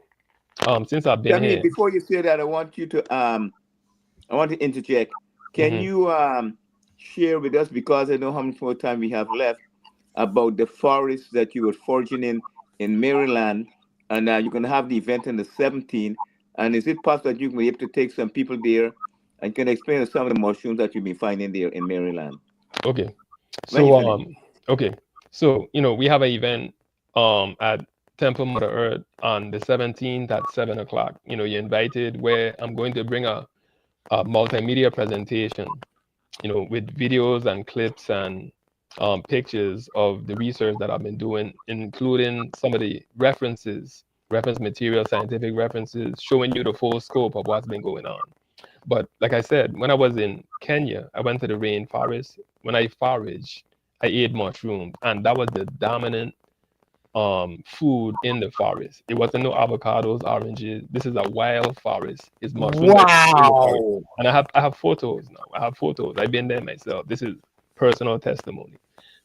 Since I've been here, Before you say that, I want to interject. Can you share with us, because I know how much more time we have left, about the forest that you were foraging in Maryland, and you're going to have the event on the 17th. And is it possible that you can be able to take some people there and can explain some of the mushrooms that you've been finding there in Maryland? Okay. When you So finish. okay. So we have an event at Temple Mother Earth on the 17th at 7 o'clock. You're invited, where I'm going to bring a multimedia presentation, with videos and clips and pictures of the research that I've been doing, including some of the reference material, scientific references, showing you the full scope of what's been going on. But like I said, when I was in Kenya, I went to the rainforest. When I foraged, I ate mushrooms, and that was the dominant food in the forest. It wasn't no avocados, oranges. This is a wild forest. It's mushroom in the forest. Wow. And I have photos now. I have photos. I've been there myself. This is personal testimony.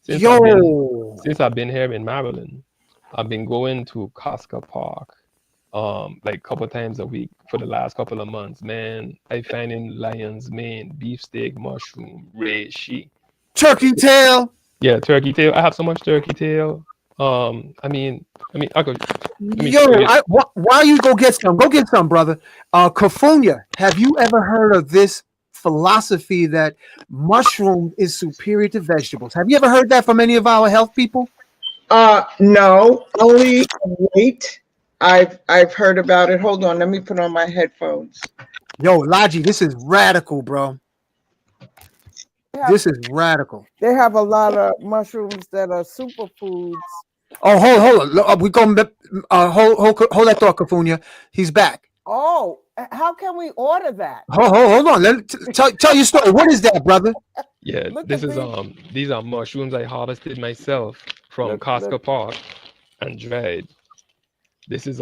Since Yo. I've been here in Maryland, I've been going to Casca Park like a couple times a week for the last couple of months. Man, I find in lion's mane, beefsteak, mushroom, reishi. Turkey tail. Yeah, turkey tail. I have so much turkey tail. I mean, I could. Let me Yo, show you. while you go get some, brother. Kofunya, have you ever heard of this philosophy that mushroom is superior to vegetables? Have you ever heard that from any of our health people? No, only weight. I've heard about it. Hold on, let me put on my headphones. Yo, Laji, this is radical, bro. This is radical. They have a lot of mushrooms that are superfoods. Oh, hold on. We going hold that thought, Kofunya. He's back. Oh, how can we order that? Hold on. Let tell your story. What is that, brother? Yeah, Look this at is these are mushrooms I harvested myself from Casca Park and dried. This is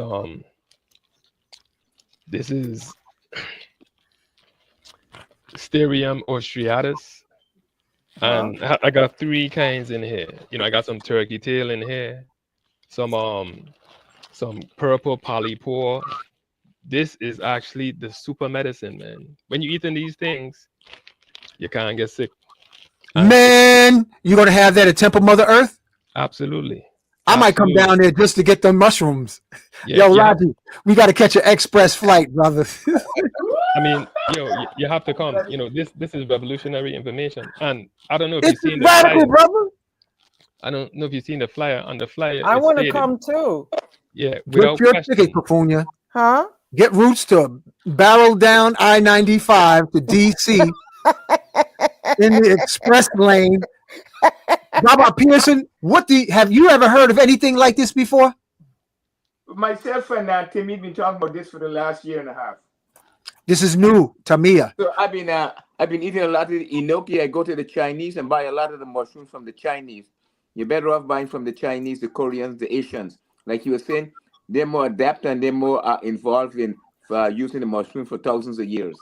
Sterium austratus. And I got 3 kinds in here. You know, I got some turkey tail in here, some purple polypore. This is actually the super medicine, man. When you eating these things, you can't get sick. Man, you gonna have that at Temple Mother Earth? Absolutely. I might come down there just to get the mushrooms. Yeah, Yo, Laji, we got to catch an express flight, brother. I mean, you have to come. You know, this is revolutionary information. And I don't know if you've seen the radical, flyer. brother. I don't know if you've seen the flyer. On the flyer, I it want to stated- come too. Yeah, without What's your question. ticket, Kofunya? Huh? Get Roots to barrel down I-95 to DC in the express lane. Robert Pearson, have you ever heard of anything like this before? Myself and Timmy been talking about this for the last year and a half. This is new, Tmeedyah. So I've been eating a lot of the enoki. I go to the Chinese and buy a lot of the mushrooms from the Chinese. You're better off buying from the Chinese, the Koreans, the Asians. Like you were saying, they're more adept and they're more involved in using the mushroom for thousands of years.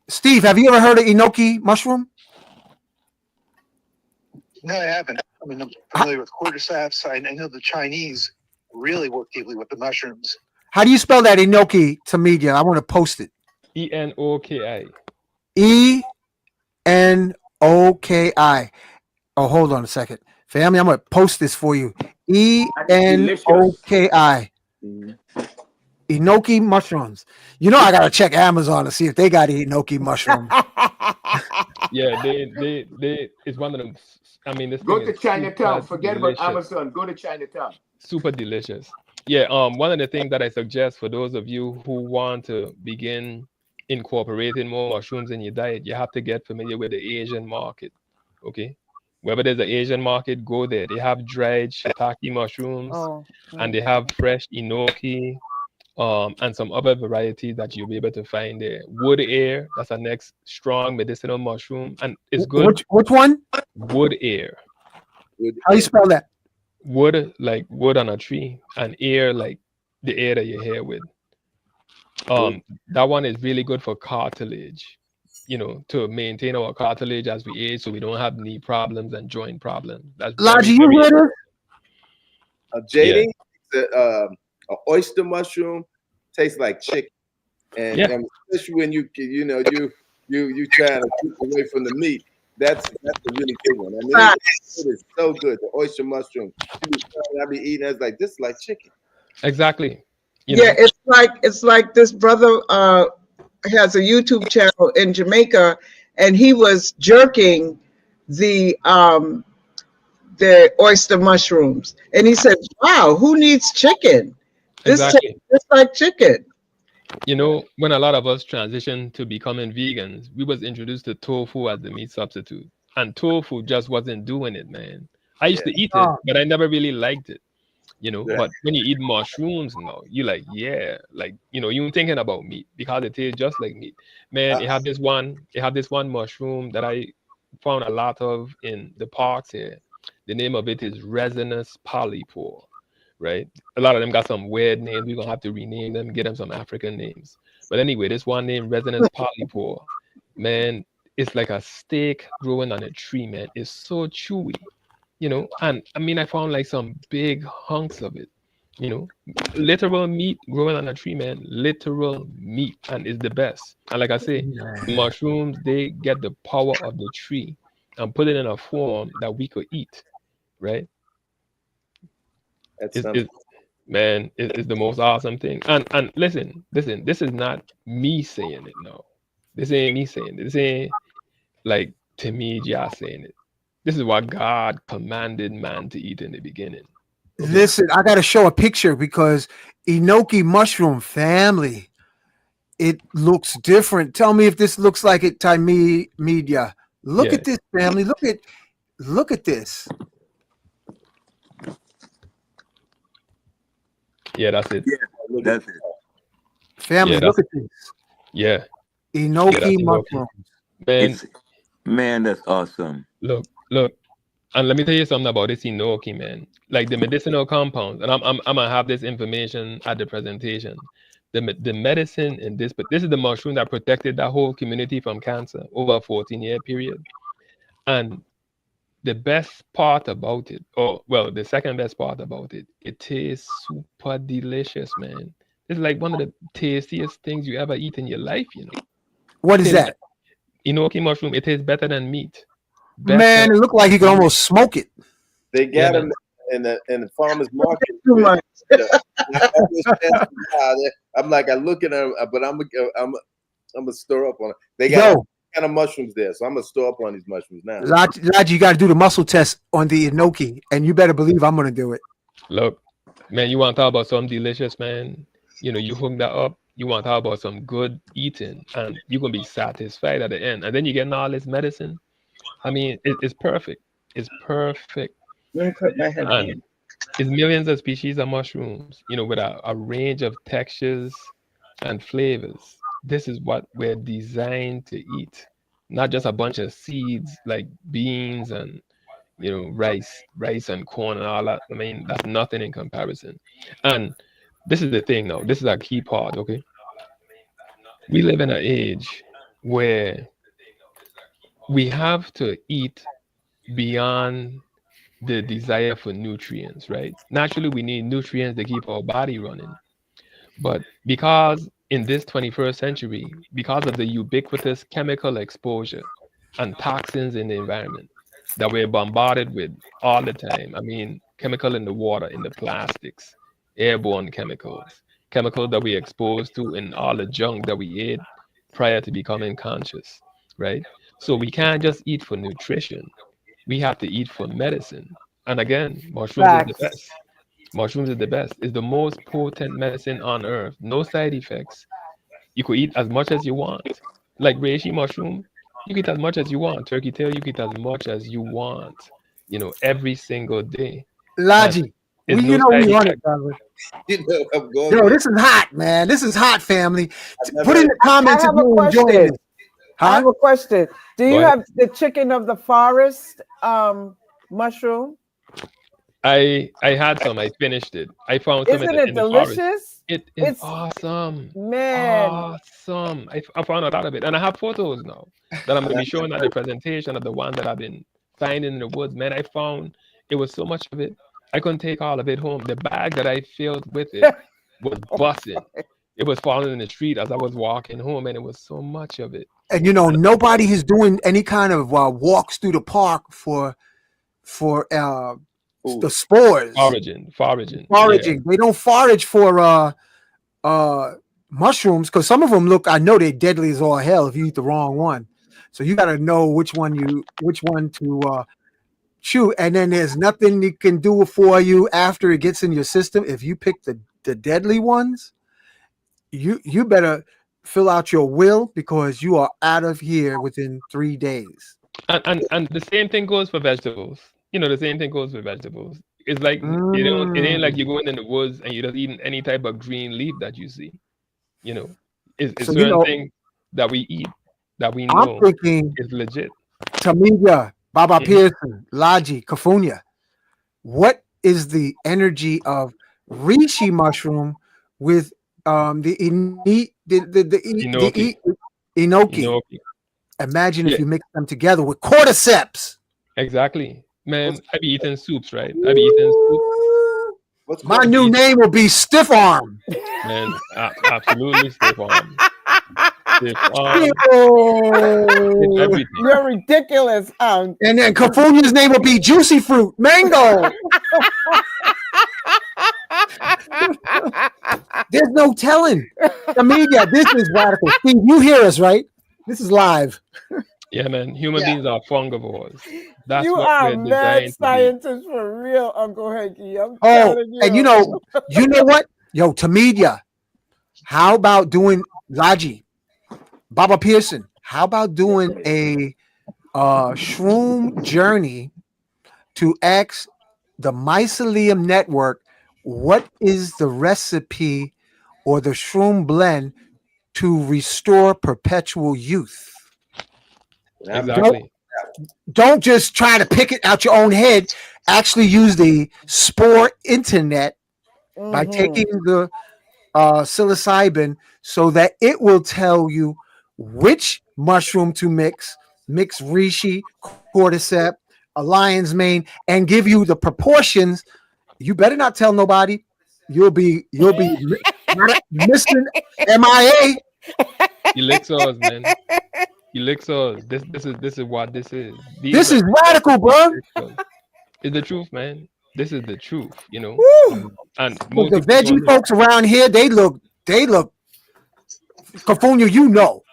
Steve, have you ever heard of enoki mushroom? No, I haven't. I mean, I'm familiar with cordyceps. I know the Chinese really work deeply with the mushrooms. How do you spell that enoki, Tmeedyah? I want to post it. ENOKI. ENOKI. Oh, hold on a second. Family, I'm going to post this for you. ENOKI. Enoki mushrooms. You know, I got to check Amazon to see if they got enoki mushrooms. Yeah, they it's one of them. I mean, this Go thing to is Chinatown. super Forget delicious. about Amazon. Go to Chinatown. Super delicious. Yeah, one of the things that I suggest for those of you who want to begin incorporating more mushrooms in your diet, you have to get familiar with the Asian market. Okay, wherever there's an Asian market, go there. They have dried shiitake mushrooms, and they have fresh enoki, and some other varieties that you'll be able to find there. Wood air, that's a next strong medicinal mushroom, and it's good. Which one? Wood air. How you spell that? Wood, like wood on a tree, and air, like the air that you're here with. That one is really good for cartilage, you know, to maintain our cartilage as we age, so we don't have knee problems and joint problems. That's Laji, you hear this? JD, the oyster mushroom tastes like chicken, and especially when you trying to keep away from the meat. That's a really good one. I mean, it is so good. The oyster mushroom. I be eating. It's like this, is like chicken. Exactly. It's like this brother has a YouTube channel in Jamaica, and he was jerking the oyster mushrooms, and he said, "Wow, who needs chicken? This tastes just like chicken." You know, when a lot of us transitioned to becoming vegans, we was introduced to tofu as the meat substitute, and tofu just wasn't doing it, man. I used to eat it, but I never really liked it, you know. But when you eat mushrooms now, you like, you're thinking about meat because it tastes just like meat, man. It had this one mushroom that I found a lot of in the parks here. The name of it is resinous polypore. right? A lot of them got some weird names. We're gonna have to rename them, get them some African names. But anyway, this one name, Resonance Polypore, man, it's like a steak growing on a tree, man. It's so chewy, And I mean, I found like some big hunks of it, literal meat growing on a tree, man. Literal meat, and it's the best. And like I say, the mushrooms, they get the power of the tree and put it in a form that we could eat, right? That's It's the most awesome thing. And listen, this is not me saying it. No, this ain't me saying it. This ain't like Tmeedyah saying it. This is what God commanded man to eat in the beginning. Okay? Listen, I got to show a picture because enoki mushroom family, it looks different. Tell me if this looks like it, Tmeedyah. Look at this family. Look at this. Yeah, that's it. Yeah, that's it. Family, look at this. Yeah. Enoki mushrooms. Man, that's awesome. Look. And let me tell you something about this enoki, man. Like the medicinal compounds, and I'm gonna have this information at the presentation. The medicine in this, but this is the mushroom that protected that whole community from cancer over a 14-year period. And the best part about it, the second best part about it, it tastes super delicious, man. It's like one of the tastiest things you ever eat in your life, What is that? Enoki mushroom, it tastes better than meat. Man, it looked like you could almost smoke it. They got them in the farmer's market. I'm like, I look at them, but I'm gonna stir up on it. They got kind of mushrooms there, so I'm gonna store up on these mushrooms now. Lodge, you got to do the muscle test on the enoki, and you better believe I'm gonna do it. Look, man, you want to talk about something delicious, man? You hook that up. You want to talk about some good eating, and you're gonna be satisfied at the end. And then you get all this medicine. I mean, it's perfect. It's perfect. And it's millions of species of mushrooms, with a range of textures and flavors. This is what we're designed to eat, not just a bunch of seeds like beans and rice and corn and all that. I mean, that's nothing in comparison. And this is the thing now. This is a key part, okay? We live in an age where we have to eat beyond the desire for nutrients, right? Naturally, we need nutrients to keep our body running. But because in this 21st century, because of the ubiquitous chemical exposure and toxins in the environment that we're bombarded with all the time, I mean, chemical in the water, in the plastics, airborne chemicals that we exposed to in all the junk that we ate prior to becoming conscious, right? So we can't just eat for nutrition. We have to eat for medicine. And again, mushrooms is the best. Mushrooms is the best. It's the most potent medicine on earth. No side effects. You could eat as much as you want. Like reishi mushroom, you can eat as much as you want. Turkey tail, you can eat as much as you want. Every single day. Logi, we on it, brother. Yo, this is hot, man. This is hot, family. Put in the comments if you're enjoying it. I have a question. Do you have the chicken of the forest mushroom? I had some. I finished it. I found some. Isn't it delicious? It's awesome, man. Awesome. I found a lot of it, and I have photos now that I'm going to be showing at the presentation of the one that I've been finding in the woods. Man, I found it was so much of it. I couldn't take all of it home. The bag that I filled with it was busting. It was falling in the street as I was walking home, and it was so much of it. And nobody is doing any kind of walks through the park for the spores. Foraging. Yeah. They don't forage for mushrooms because some of them I know they're deadly as all hell if you eat the wrong one. So you got to know which one to chew. And then there's nothing it can do for you after it gets in your system. If you pick the deadly ones, you better fill out your will because you are out of here within 3 days. And the same thing goes for vegetables. The same thing goes for vegetables. It's like it ain't like you're going in the woods and you're just eating any type of green leaf that you see. It's so certain things that we eat that we know is legit. Tmeedyah, Baba Pearson, Logi, Kafunya. What is the energy of reishi mushroom with Enoki. enoki. Enoki. Imagine Yeah, if you mix them together with cordyceps. exactly. Man, What's I be eating soups, right? I be eating soup. what's My I called? be new eating, name will be Stiff Arm. man, absolutely stiff arm. Stiff arm, stiff Yo. everything. You're ridiculous. And then Kafunia's name will be Juicy Fruit Mango. There's no telling. Tmeedyah, this is radical. Steve, you hear us, right? This is live. Yeah, man. Human Yeah. beings are fungivores. That's You what are a we're mad designed to be. scientist for real, Uncle Hanky. I'm Oh, telling and you you. know what? Yo, Tmeedyah, how about doing Laji, Baba Pearson? How about doing a shroom journey to ask the Mycelium Network what is the recipe or the shroom blend to restore perpetual youth? Exactly. Don't just try to pick it out your own head. Actually use the spore internet by taking the psilocybin so that it will tell you which mushroom to mix reishi, cordyceps, a lion's mane, and give you the proportions. You better not tell nobody. You'll be missing MIA. Elixirs, man. Elixirs. This is what this is. These This are is radical, bro. elixirs. It's the truth, man. This is the truth, you know. Woo. And Look, most the people don't veggie know. folks around here, they look Cafunia, you know.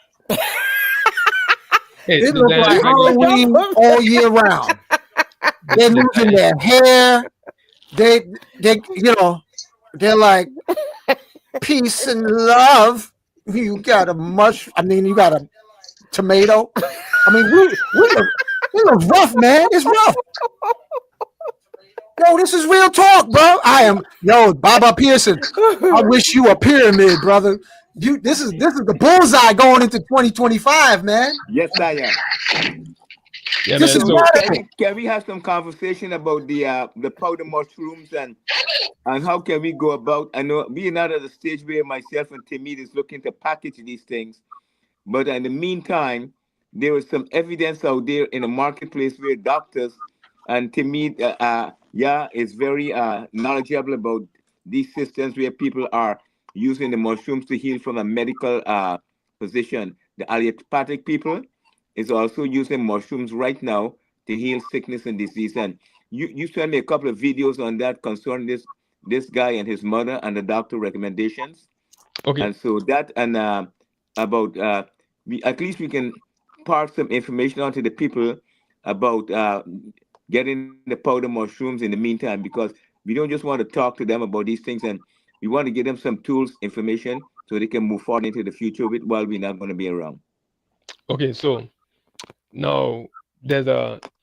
Hey, They the look like damn regular. Halloween all year round. They're the losing damn- their hair. They they're like peace and love. You got a you got a tomato. I mean, we look rough, man. It's rough. Yo, this is real talk, bro. Baba Pearson. I wish you a pyramid, brother. This is the bullseye going into 2025, man. Yes, I am. Yeah, This man. is So radical. Can we have some conversation about the powder mushrooms and how can we go about? I know we are not at the stage where myself and Tmeedyah is looking to package these things, but in the meantime, there is some evidence out there in the marketplace where doctors and Tmeedyah is very knowledgeable about these systems where people are using the mushrooms to heal from a medical position. The allopathic people is also using mushrooms right now to heal sickness and disease. And you sent me a couple of videos on that concerning this guy and his mother and the doctor recommendations. okay. And so that and about we at least we can pass some information on to the people about getting the powder mushrooms in the meantime, because we don't just want to talk to them about these things, and we want to give them some tools, information, so they can move forward into the future with while we're not going to be around. Okay, so now there's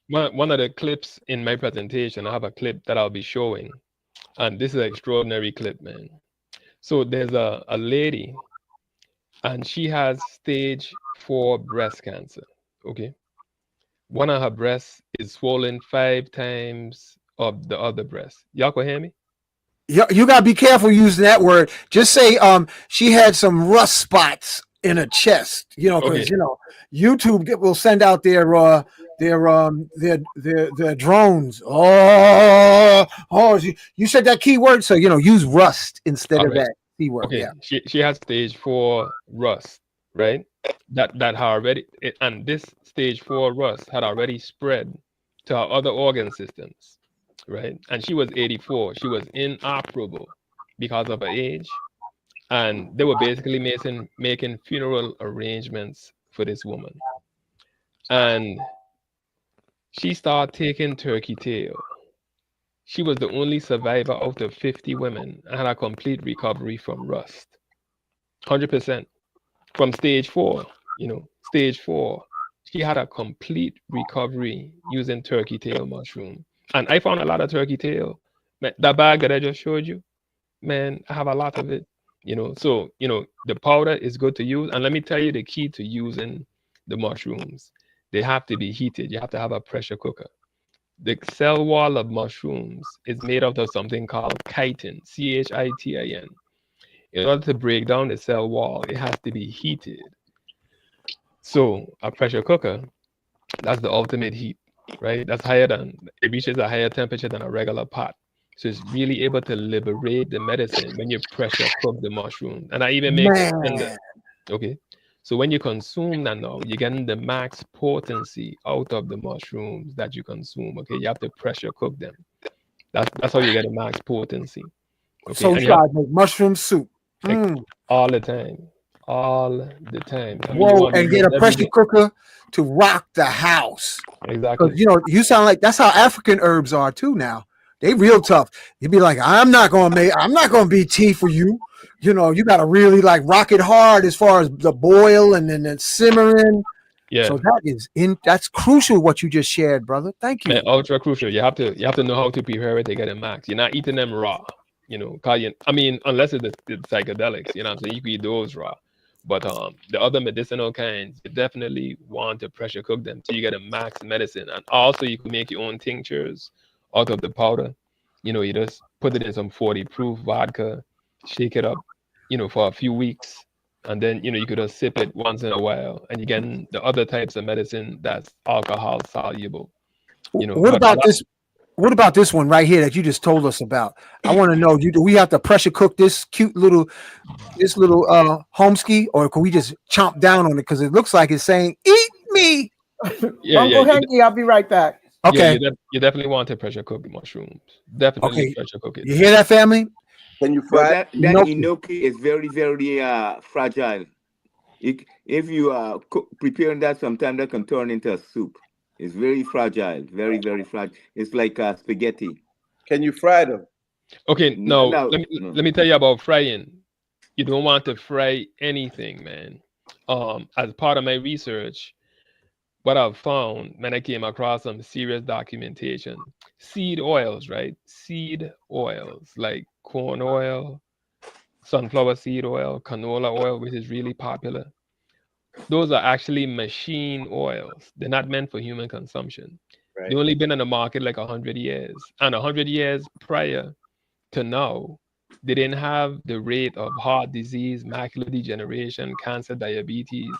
one of the clips in my presentation. I have a clip that I'll be showing, and this is an extraordinary clip, man. So there's a lady, and she has stage 4 breast cancer. Okay, one of her breasts is swollen 5 times of the other breast. Y'all can hear me? You gotta be careful using that word. Just say she had some rust spots in her chest. Because Okay. YouTube will send out their drones. Oh, you said that key word, so use rust instead All of right. that key word. Okay. Yeah. She has stage 4 rust, right? That had already and this stage 4 rust had already spread to her other organ systems, right? And she was 84. She was inoperable because of her age, and they were basically making funeral arrangements for this woman. And she started taking turkey tail. She was the only survivor out of 50 women and had a complete recovery from rust. 100% from stage 4, stage 4. She had a complete recovery using turkey tail mushroom. And I found a lot of turkey tail. That bag that I just showed you, man, I have a lot of it. So the powder is good to use. And let me tell you the key to using the mushrooms. They have to be heated. You have to have a pressure cooker. The cell wall of mushrooms is made out of something called chitin, chitin. In order to break down the cell wall, it has to be heated. So a pressure cooker, that's the ultimate heat, right? That's higher than, it reaches a higher temperature than a regular pot. So it's really able to liberate the medicine when you pressure cook the mushroom. And I even make it tender. Man. Okay. So when you consume that now, you're getting the max potency out of the mushrooms that you consume. Okay. You have to pressure cook them. That's how you get a max potency. Okay. So And you you have gotta make mushroom soup. like Mm. all the time. All the time. I mean, you Whoa, want to and do get it a every pressure day. cooker to rock the house. Because Exactly. you sound like that's how African herbs are too now. They real tough. You'd be like, I'm not gonna be tea for you. You gotta really like rock it hard as far as the boil and then the simmering. Yeah. So that's crucial what you just shared, brother. Thank you. Man, ultra crucial. You have to know how to prepare it to get a max. You're not eating them raw, 'cause I mean, unless it's the psychedelics, you know what I'm saying? You can eat those raw. But the other medicinal kinds, you definitely want to pressure cook them till you get a max medicine. And also you can make your own tinctures out of the powder. You just put it in some 40 proof vodka, shake it up, for a few weeks. And then, you could just sip it once in a while. And you get the other types of medicine that's alcohol soluble. What But a about lot, this? What about this one right here that you just told us about? I want to know. Do we have to pressure cook this little homeski, or can we just chomp down on it because it looks like it's saying "eat me"? yeah, yeah, Uncle Hanky, I'll be right back. yeah, Okay, you definitely want to pressure cook mushrooms. Definitely okay. pressure cook it. You hear that, family? Can you But fry it? that Enoki. enoki is very, very fragile. If you preparing that, sometimes that can turn into a soup. It's very fragile, very, very fragile. It's like spaghetti. Can you fry them? Okay, now No, let me no. let me tell you about frying. You don't want to fry anything, man. As part of my research, what I've found when I came across some serious documentation, seed oils, right? Seed oils like corn oil, sunflower seed oil, canola oil, which is really popular. Those are actually machine oils. They're not meant for human consumption. They've Right. only been on the market like 100 years. And 100 years prior to now, they didn't have the rate of heart disease, macular degeneration, cancer, diabetes.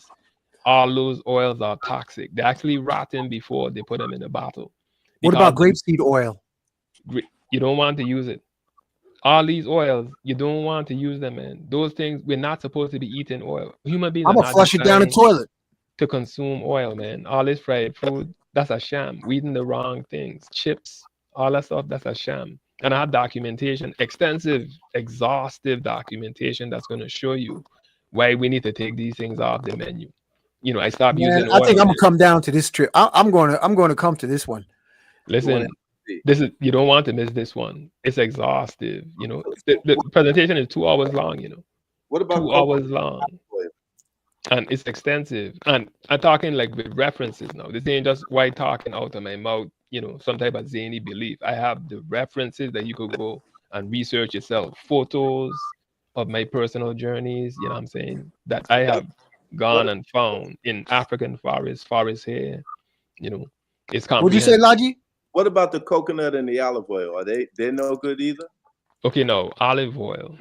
All those oils are toxic. They're actually rotten before they put them in a bottle What because about grapeseed oil? you don't want to use it. All these oils, you don't want to use them, man. Those things, we're not supposed to be eating oil. Human beings I'm are gonna not flush it down the designed toilet. to consume oil, man. All this fried food, that's a sham. We eating the wrong things. Chips, all that stuff, that's a sham. And I have documentation, extensive, exhaustive documentation that's going to show you why we need to take these things off the menu. I stopped Man, using I oil, think I'm man. gonna come down to this trip. I'm going to come to this one. You want Listen, to see. this is you don't want to miss this one. It's exhaustive. The presentation is 2 hours long. What about 2 hours long. oil? And it's extensive. And I'm talking like with references now. This ain't just white talking out of my mouth, some type of zany belief. I have the references that you could go and research yourself. Photos of my personal journeys, you know what I'm saying, that I have What gone and found in African forest here, you know, it's What'd you say, comprehensive. Laji? what about the coconut and the olive oil? They're no good either? Okay, now olive oil.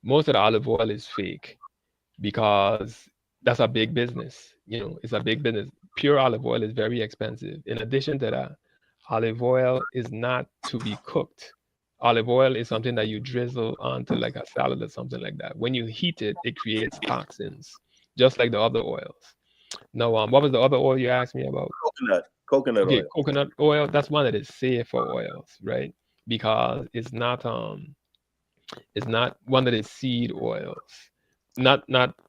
Most of the olive oil is fake because that's a big business. It's a big business. Pure olive oil is very expensive. In addition to that, olive oil is not to be cooked. Olive oil is something that you drizzle onto like a salad or something like that. When you heat it, it creates toxins, just like the other oils. Now, what was the other oil you asked me about? Coconut Okay, oil. coconut oil. That's one of the safer oils, right? Because it's not one of the seed oils, not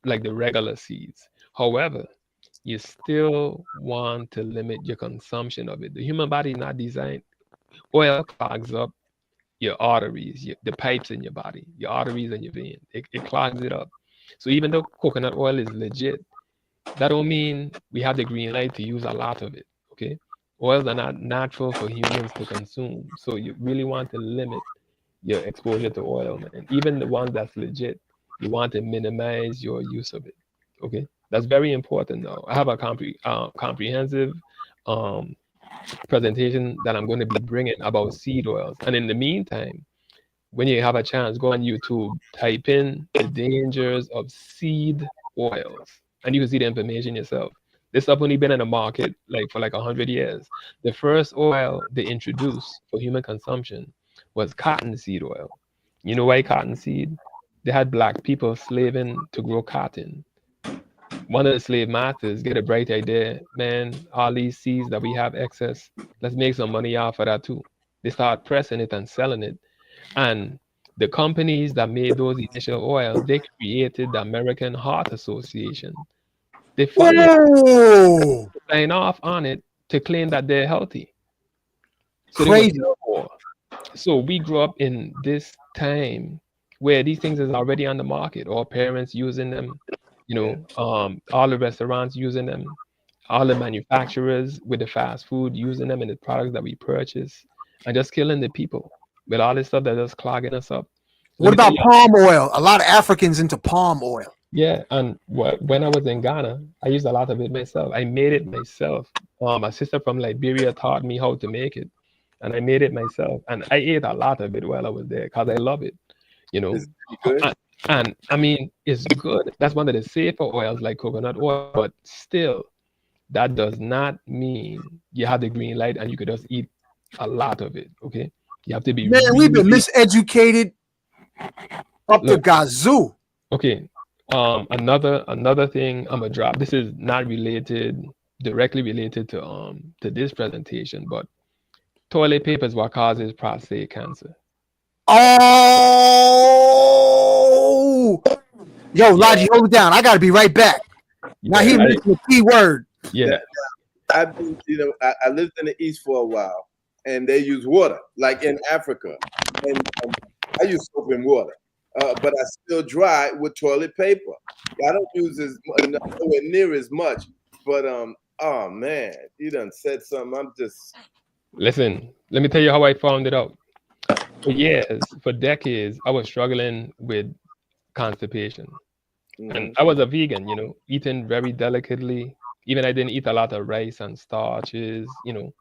like the regular seeds. However, you still want to limit your consumption of it. The human body is not designed. Oil clogs up your arteries, the pipes in your body, your arteries and your veins. It clogs it up. So even though coconut oil is legit, that don't mean we have the green light to use a lot of it. Okay, oils are not natural for humans to consume. So you really want to limit your exposure to oil, man. Even the ones that's legit, you want to minimize your use of it. Okay, that's very important. Though I have a comprehensive um, presentation that I'm going to be bringing about seed oils. And in the meantime, when you have a chance, go on YouTube, type in the dangers of seed oils, and you can see the information yourself. This stuff only been in the market like for like 100 years. The first oil they introduced for human consumption was cottonseed oil. You know why cottonseed? They had black people slaving to grow cotton. One of the slave masters get a bright idea, man, all these seeds that we have excess, let's make some money off of that too. They start pressing it and selling it. And the companies that made those initial oils, they created the American Heart Association. They funded Whoa! sign off on it to claim that they're healthy. So Crazy. they were so we grew up in this time where these things is already on the market. All parents using them, you know, all the restaurants using them, all the manufacturers with the fast food using them in the products that we purchase, and just killing the people with all this stuff that's just clogging us up. What about palm oil? A lot of Africans into palm oil. Yeah, and when I was in Ghana, I used a lot of it myself. I made it myself. My sister from Liberia taught me how to make it, and I made it myself. And I ate a lot of it while I was there because I love it, you know. And I mean, it's good. That's one of the safer oils like coconut oil, but still, that does not mean you have the green light and you could just eat a lot of it. Okay, you have to be. Man, we've been miseducated up the gazoo. Okay. Another thing I'm gonna drop. This is not directly related to this presentation, but toilet paper is what causes prostate cancer. Oh, yo, Lodgy, hold it down. I gotta be right back. Now he mentioned the key word. Yeah. I've been, I lived in the East for a while, and they use water, like in Africa, and I use soap and water. But I still dry with toilet paper. I don't use nowhere near as much. But oh man, you done said something. I'm just listen. Let me tell you how I found it out. For years, for decades, I was struggling with constipation, and I was a vegan. You know, eating very delicately. Even I didn't eat a lot of rice and starches. You know,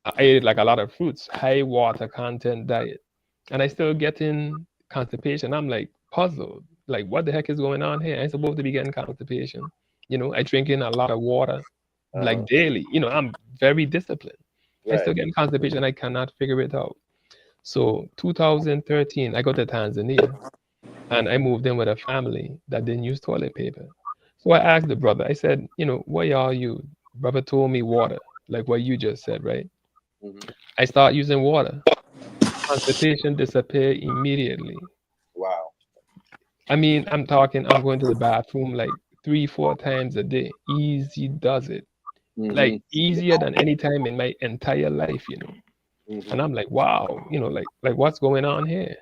I ate like a lot of fruits, high water content diet, and I still getting constipation. I'm like puzzled, like what the heck is going on here? I'm supposed to be getting constipation. You know, I drink in a lot of water like daily. You know, I'm very disciplined. I still getting constipation. I cannot figure it out. So 2013, I got to Tanzania and I moved in with a family that didn't use toilet paper. So I asked the brother, I said, you know, what y'all use? Brother told me water, like what you just said, right? I start using water. Constipation disappeared immediately. Wow. I mean, I'm going to the bathroom like 3-4 times a day. Easy does it. Like easier than any time in my entire life, you know. And I'm like, wow, you know, like what's going on here?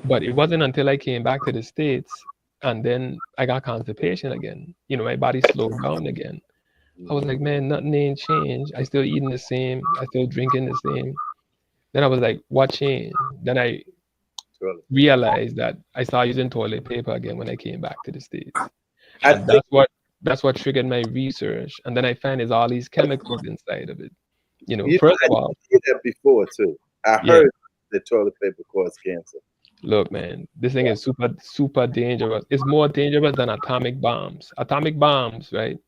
But it wasn't until I came back to the States and then I got constipation again. You know, my body slowed down again. I was like, man, nothing ain't changed. I still eating the same. I still drinking the same. Then I was like, what changed? Then I realized that I started using toilet paper again when I came back to the States. And that's what triggered my research. And then I found there's all these chemicals inside of it. You know, first of all, I did that before too. I heard the toilet paper causes cancer. Look, man, this thing is super, super dangerous. It's more dangerous than atomic bombs. Atomic bombs, right?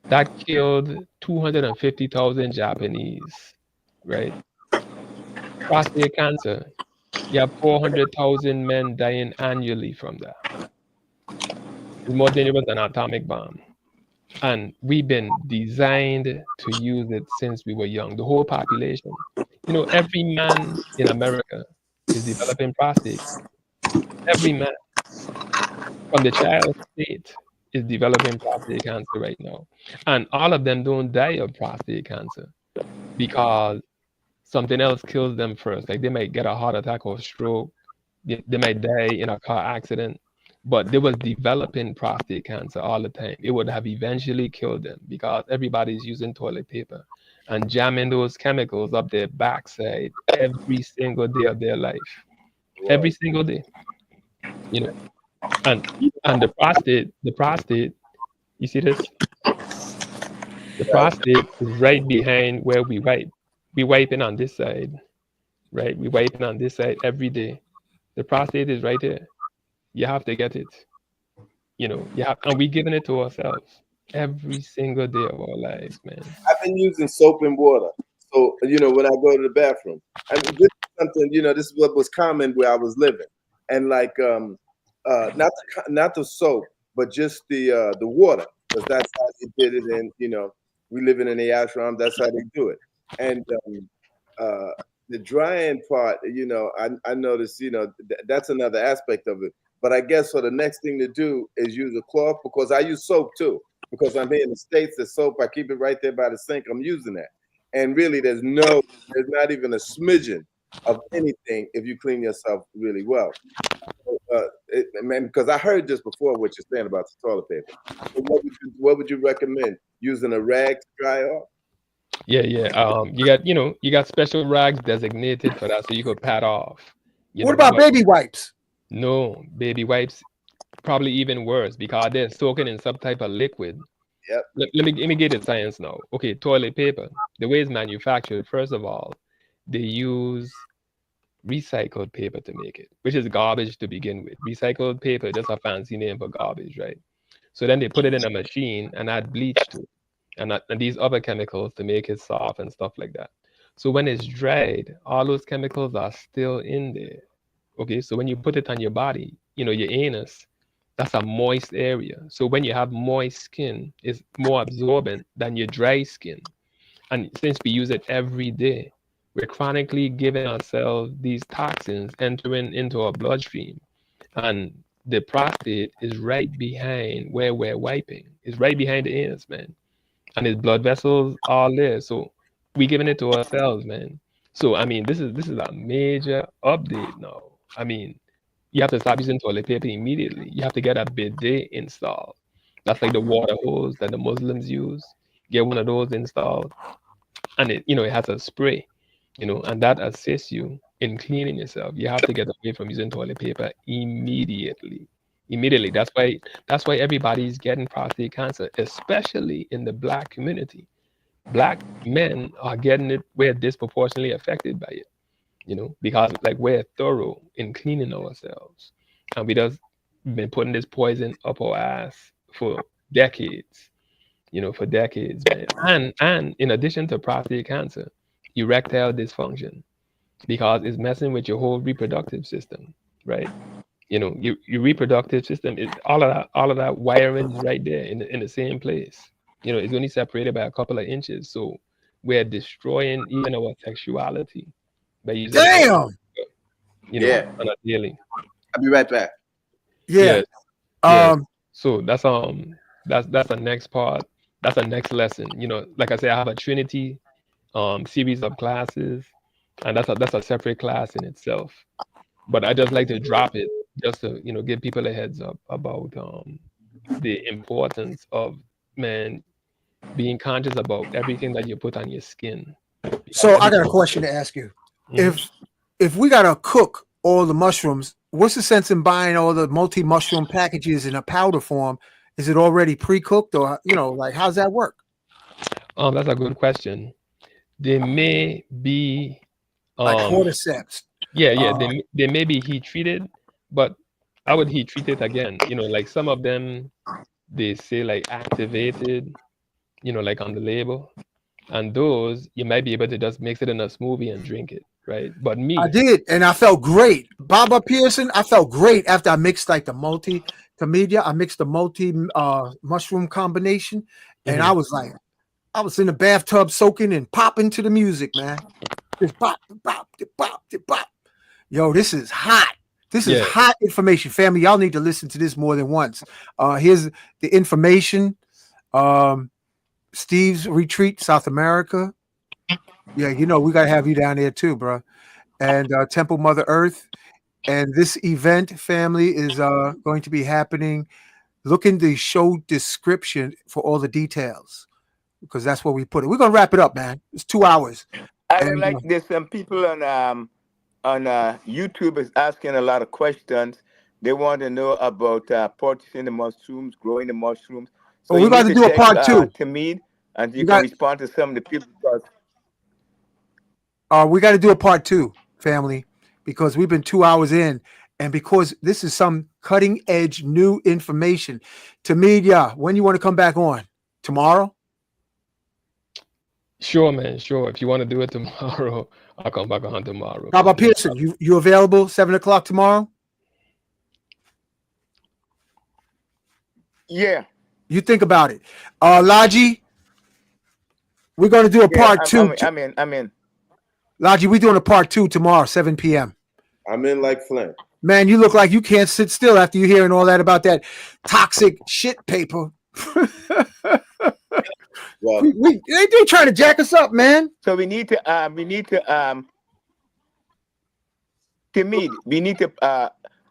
That killed 250,000 Japanese, right? Prostate cancer, you have 400,000 men dying annually from that. It's more dangerous than an atomic bomb. And we've been designed to use it since we were young, the whole population. You know, every man in America is developing prostate. Every man from the child state is developing prostate cancer right now. And all of them don't die of prostate cancer because something else kills them first. Like they might get a heart attack or stroke. They might die in a car accident. But they was developing prostate cancer all the time. It would have eventually killed them because everybody's using toilet paper and jamming those chemicals up their backside every single day of their life. Every single day. You know. And the prostate, you see this? The prostate is right behind where we wipe. We wiping on this side, right? We wiping on this side every day. The prostate is right here. You have to get it. And we giving it to ourselves every single day of our lives, man. I've been using soap and water. So, when I go to the bathroom, I mean, this is something, this is what was common where I was living. And like, not the soap, but just the water, because that's how they did it. And, we living in the ashram, that's how they do it. And the drying part, I noticed, that's another aspect of it. But I guess for the next thing to do is use a cloth, because I use soap too. Because I'm here in the States, the soap, I keep it right there by the sink. I'm using that. And really, there's not even a smidgen of anything if you clean yourself really well. Because I heard just before what you're saying about the toilet paper. So what would you recommend? Using a rag to dry off? Yeah. You got special rags designated for that, so you could pat off. What about baby wipes? No, baby wipes probably even worse because they're soaking in some type of liquid. Yep. Let me get the science now. Okay, toilet paper. The way it's manufactured, first of all, they use recycled paper to make it, which is garbage to begin with. Recycled paper, just a fancy name for garbage, right? So then they put it in a machine and add bleach to it, and these other chemicals to make it soft and stuff like that. So when it's dried, all those chemicals are still in there. Okay, so when you put it on your body, your anus, that's a moist area. So when you have moist skin, it's more absorbent than your dry skin. And since we use it every day, we're chronically giving ourselves these toxins entering into our bloodstream. And the prostate is right behind where we're wiping. It's right behind the anus, man. And his blood vessels are there. So we're giving it to ourselves, man. So I mean, this is a major update now. I mean, you have to stop using toilet paper immediately. You have to get a bidet installed. That's like the water hose that the Muslims use. Get one of those installed, and it has a spray, and that assists you in cleaning yourself. You have to get away from using toilet paper immediately. Immediately. That's why everybody's getting prostate cancer, especially in the Black community. Black men are getting it. We're disproportionately affected by it. Because like we're thorough in cleaning ourselves, and we've been putting this poison up our ass for decades, man. And in addition to prostate cancer, erectile dysfunction, because it's messing with your whole reproductive system, right? Your reproductive system is all of that wiring is right there in the same place. It's only separated by a couple of inches, so we're destroying even our sexuality. Damn. Yeah. On a daily. I'll be right back. Yeah. So that's the next part. That's the next lesson. Like I said, I have a Trinity series of classes, and that's a separate class in itself. But I just like to drop it just to give people a heads up about the importance of being conscious about everything that you put on your skin. So I got a question to ask you. If we gotta cook all the mushrooms, what's the sense in buying all the multi-mushroom packages in a powder form? Is it already pre-cooked, or like how's that work? That's a good question. They may be like cordyceps. Yeah, they may be heat treated, but I would heat treat it again. Like some of them, they say like activated, like on the label, and those you might be able to just mix it in a smoothie and drink it. Right, but me, I did, and I felt great. Baba Pearson, I felt great after I mixed like the Tmeedyah. I mixed the multi mushroom combination, and I was in the bathtub soaking and popping to the music, man. Just bop, bop, bop, bop. Yo, this is hot. This is hot information, family. Y'all need to listen to this more than once. Here's the information. Steve's retreat, South America. Yeah, we got to have you down there too, bro. And Temple Mother Earth. And this event, family, is going to be happening. Look in the show description for all the details, because that's where we put it. We're going to wrap it up, man. It's 2 hours. There's some people on YouTube is asking a lot of questions. They want to know about purchasing the mushrooms, growing the mushrooms. So we're about to do a part 2. and you can respond to some of the people because we got to do a part 2, family, because we've been 2 hours in, and because this is some cutting edge new information. Tmeedyah, when you want to come back on? Tomorrow? Sure, man. Sure. If you want to do it tomorrow, I'll come back on tomorrow. How about Pearson? You available 7 o'clock tomorrow? Yeah. You think about it. Laji, we're going to do a part 2. I'm in. Laji, we're doing a part 2 tomorrow, 7 p.m. I'm in like Flint. Man, you look like you can't sit still after you hearing all that about that toxic shit paper. Well, they trying to jack us up, man. So we need to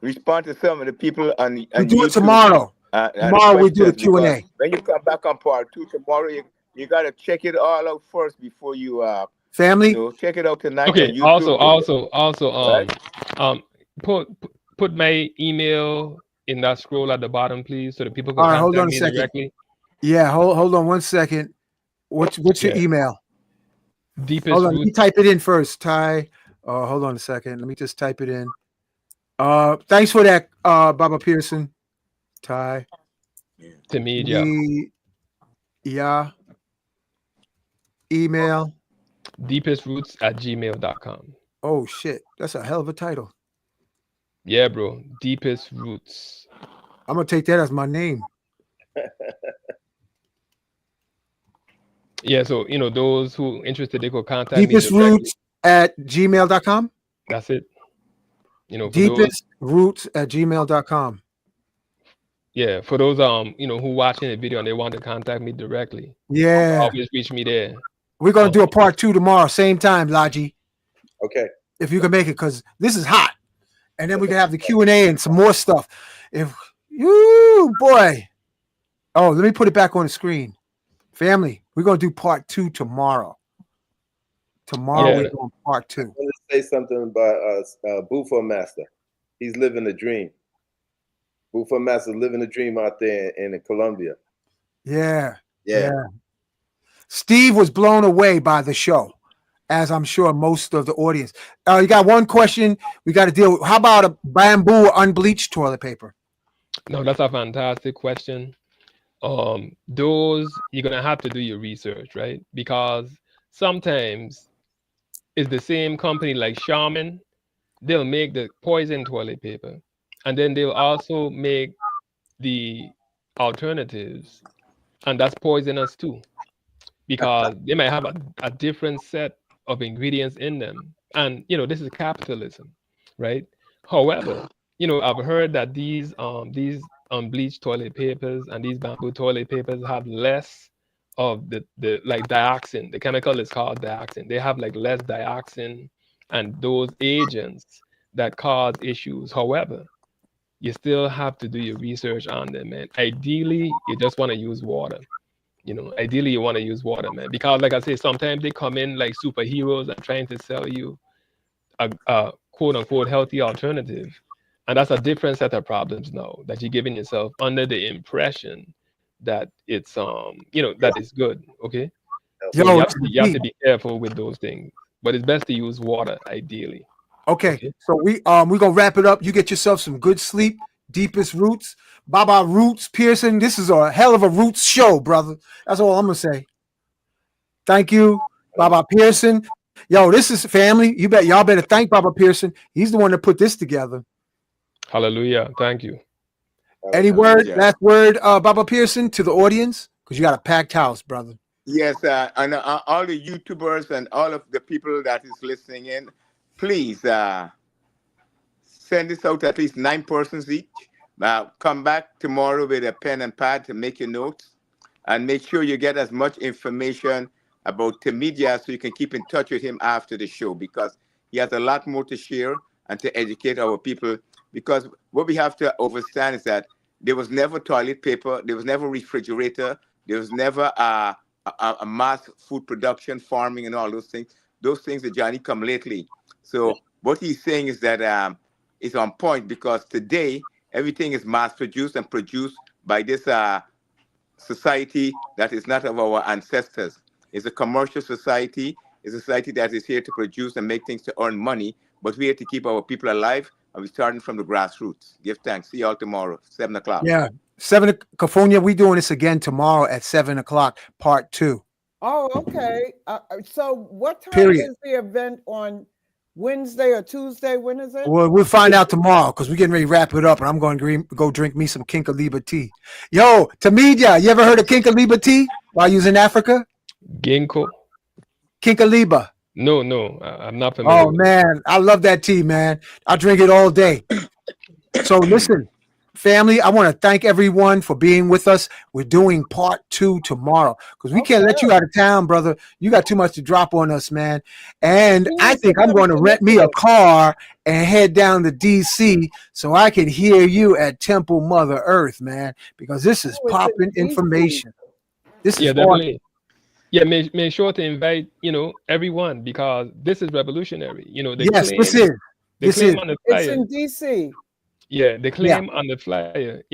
respond to some of the people on We do YouTube. it tomorrow. Tomorrow we do the Q&A. When you come back on part 2 tomorrow, you got to check it all out first before you family. Check it out tonight. Okay. On YouTube. Also, put my email in that scroll at the bottom, please, so that people can contact me directly. Yeah, hold on 1 second. What's your email? Deepest hold on, roots. let me type it in first, Ty. Hold on a second. Let me just type it in. Thanks for that, Baba Pearson. Ty. Tmeedyah. Yeah. Email. deepestroots@gmail.com. Oh shit, that's a hell of a title. Yeah, bro. Deepest Roots. I'm gonna take that as my name. Yeah, so those who interested, they could contact Deepest me directly. Roots at gmail.com. That's it. Deepest Roots at gmail.com. Yeah, for those who watching the video and they want to contact me directly. Yeah. Always reach me there. We're gonna do a part 2 tomorrow, same time, Laji. Okay. If you can make it, because this is hot. And then we can have the Q&A and some more stuff. If you boy. Oh, let me put it back on the screen. Family, we're gonna do part 2 tomorrow. Tomorrow we're doing part 2. I want to say something about Bufo Master. He's living a dream. Bufo Master living a dream out there in Colombia. Yeah. Steve was blown away by the show, as I'm sure most of the audience. You got one question we got to deal with. How about a bamboo or unbleached toilet paper? No, that's a fantastic question. Those you're gonna have to do your research, right? Because sometimes it's the same company like Shaman. They'll make the poison toilet paper, and then they'll also make the alternatives, and that's poisonous too, because they might have a different set of ingredients in them. And this is capitalism, right? However, I've heard that these unbleached toilet papers and these bamboo toilet papers have less of the like dioxin. The chemical is called dioxin. They have like less dioxin and those agents that cause issues. However, you still have to do your research on them, man. Ideally, you just want to use water. Ideally you want to use water, man, because like I say, sometimes they come in like superheroes and trying to sell you a quote unquote healthy alternative. And that's a different set of problems now that you're giving yourself under the impression that it's that is good. Okay. So you have to be careful with those things. But it's best to use water ideally. Okay. So we're gonna wrap it up. You get yourself some good sleep. Deepest Roots. Baba Roots Pearson. This is a hell of a Roots show, brother. That's all I'm gonna say. Thank you, Baba Pearson. Yo, this is family. Y'all better thank Baba Pearson. He's the one that put this together. Hallelujah. Thank you. Any last word, Baba Pearson, to the audience? Because you got a packed house, brother. Yes, and all the YouTubers and all of the people that is listening in, please send this out to at least 9 persons each. Come back tomorrow with a pen and pad to make your notes, and make sure you get as much information about Tmeedyah so you can keep in touch with him after the show, because he has a lot more to share and to educate our people. Because what we have to understand is that there was never toilet paper, there was never refrigerator, there was never a mass food production, farming, and all those things. Those things that Johnny come lately. So what he's saying is that it's on point, because today everything is mass produced and produced by this society that is not of our ancestors. It's a commercial society. It's a society that is here to produce and make things to earn money, but we're here to keep our people alive, and we're starting from the grassroots. Give thanks. See y'all tomorrow, 7 o'clock. Yeah. 7 California, we doing this again tomorrow at 7 o'clock, part 2. Oh, okay. So what time Period. is the event on Wednesday or Tuesday? When is it? Well, we'll find out tomorrow because we're getting ready to wrap it up, and I'm going to go drink me some Kinkaliba tea. Yo, Tmeedyah, you ever heard of Kinkaliba tea while you was in Africa? Ginkgo? Kinkaliba. No, I'm not familiar. Oh, man, I love that tea, man. I drink it all day. So listen, family, I want to thank everyone for being with us. We're doing part 2 tomorrow because we can't let you out of town, brother. You got too much to drop on us, man. And I think I'm going to rent me a car and head down to DC so I can hear you at Temple Mother Earth, man, because this is popping information. This is definitely. Yeah, make sure to invite, everyone, because this is revolutionary. This is. On the flyer, it's in DC. Yeah, the claim on the flyer,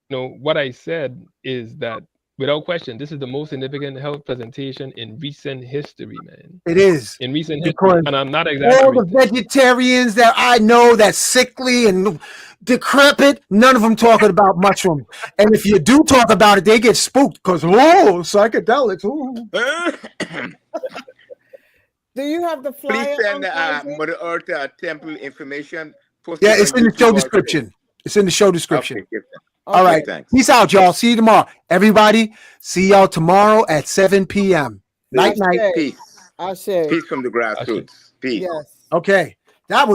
what I said is that without question, this is the most significant health presentation in recent history, man. It is. In recent history, and I'm not exaggerating. All the vegetarians that I know that's sickly and decrepit, none of them talking about mushrooms. And if you do talk about it, they get spooked because, psychedelics. Do you have the flyer? Please send Mother Earth temple information. Yeah, it's in the show description. It's in the show description. Okay, all right. Thanks. Peace out, y'all. See you tomorrow. Everybody, see y'all tomorrow at 7 p.m. Night. Peace. Peace. Peace from the grassroots. Peace. Yes. Okay. That was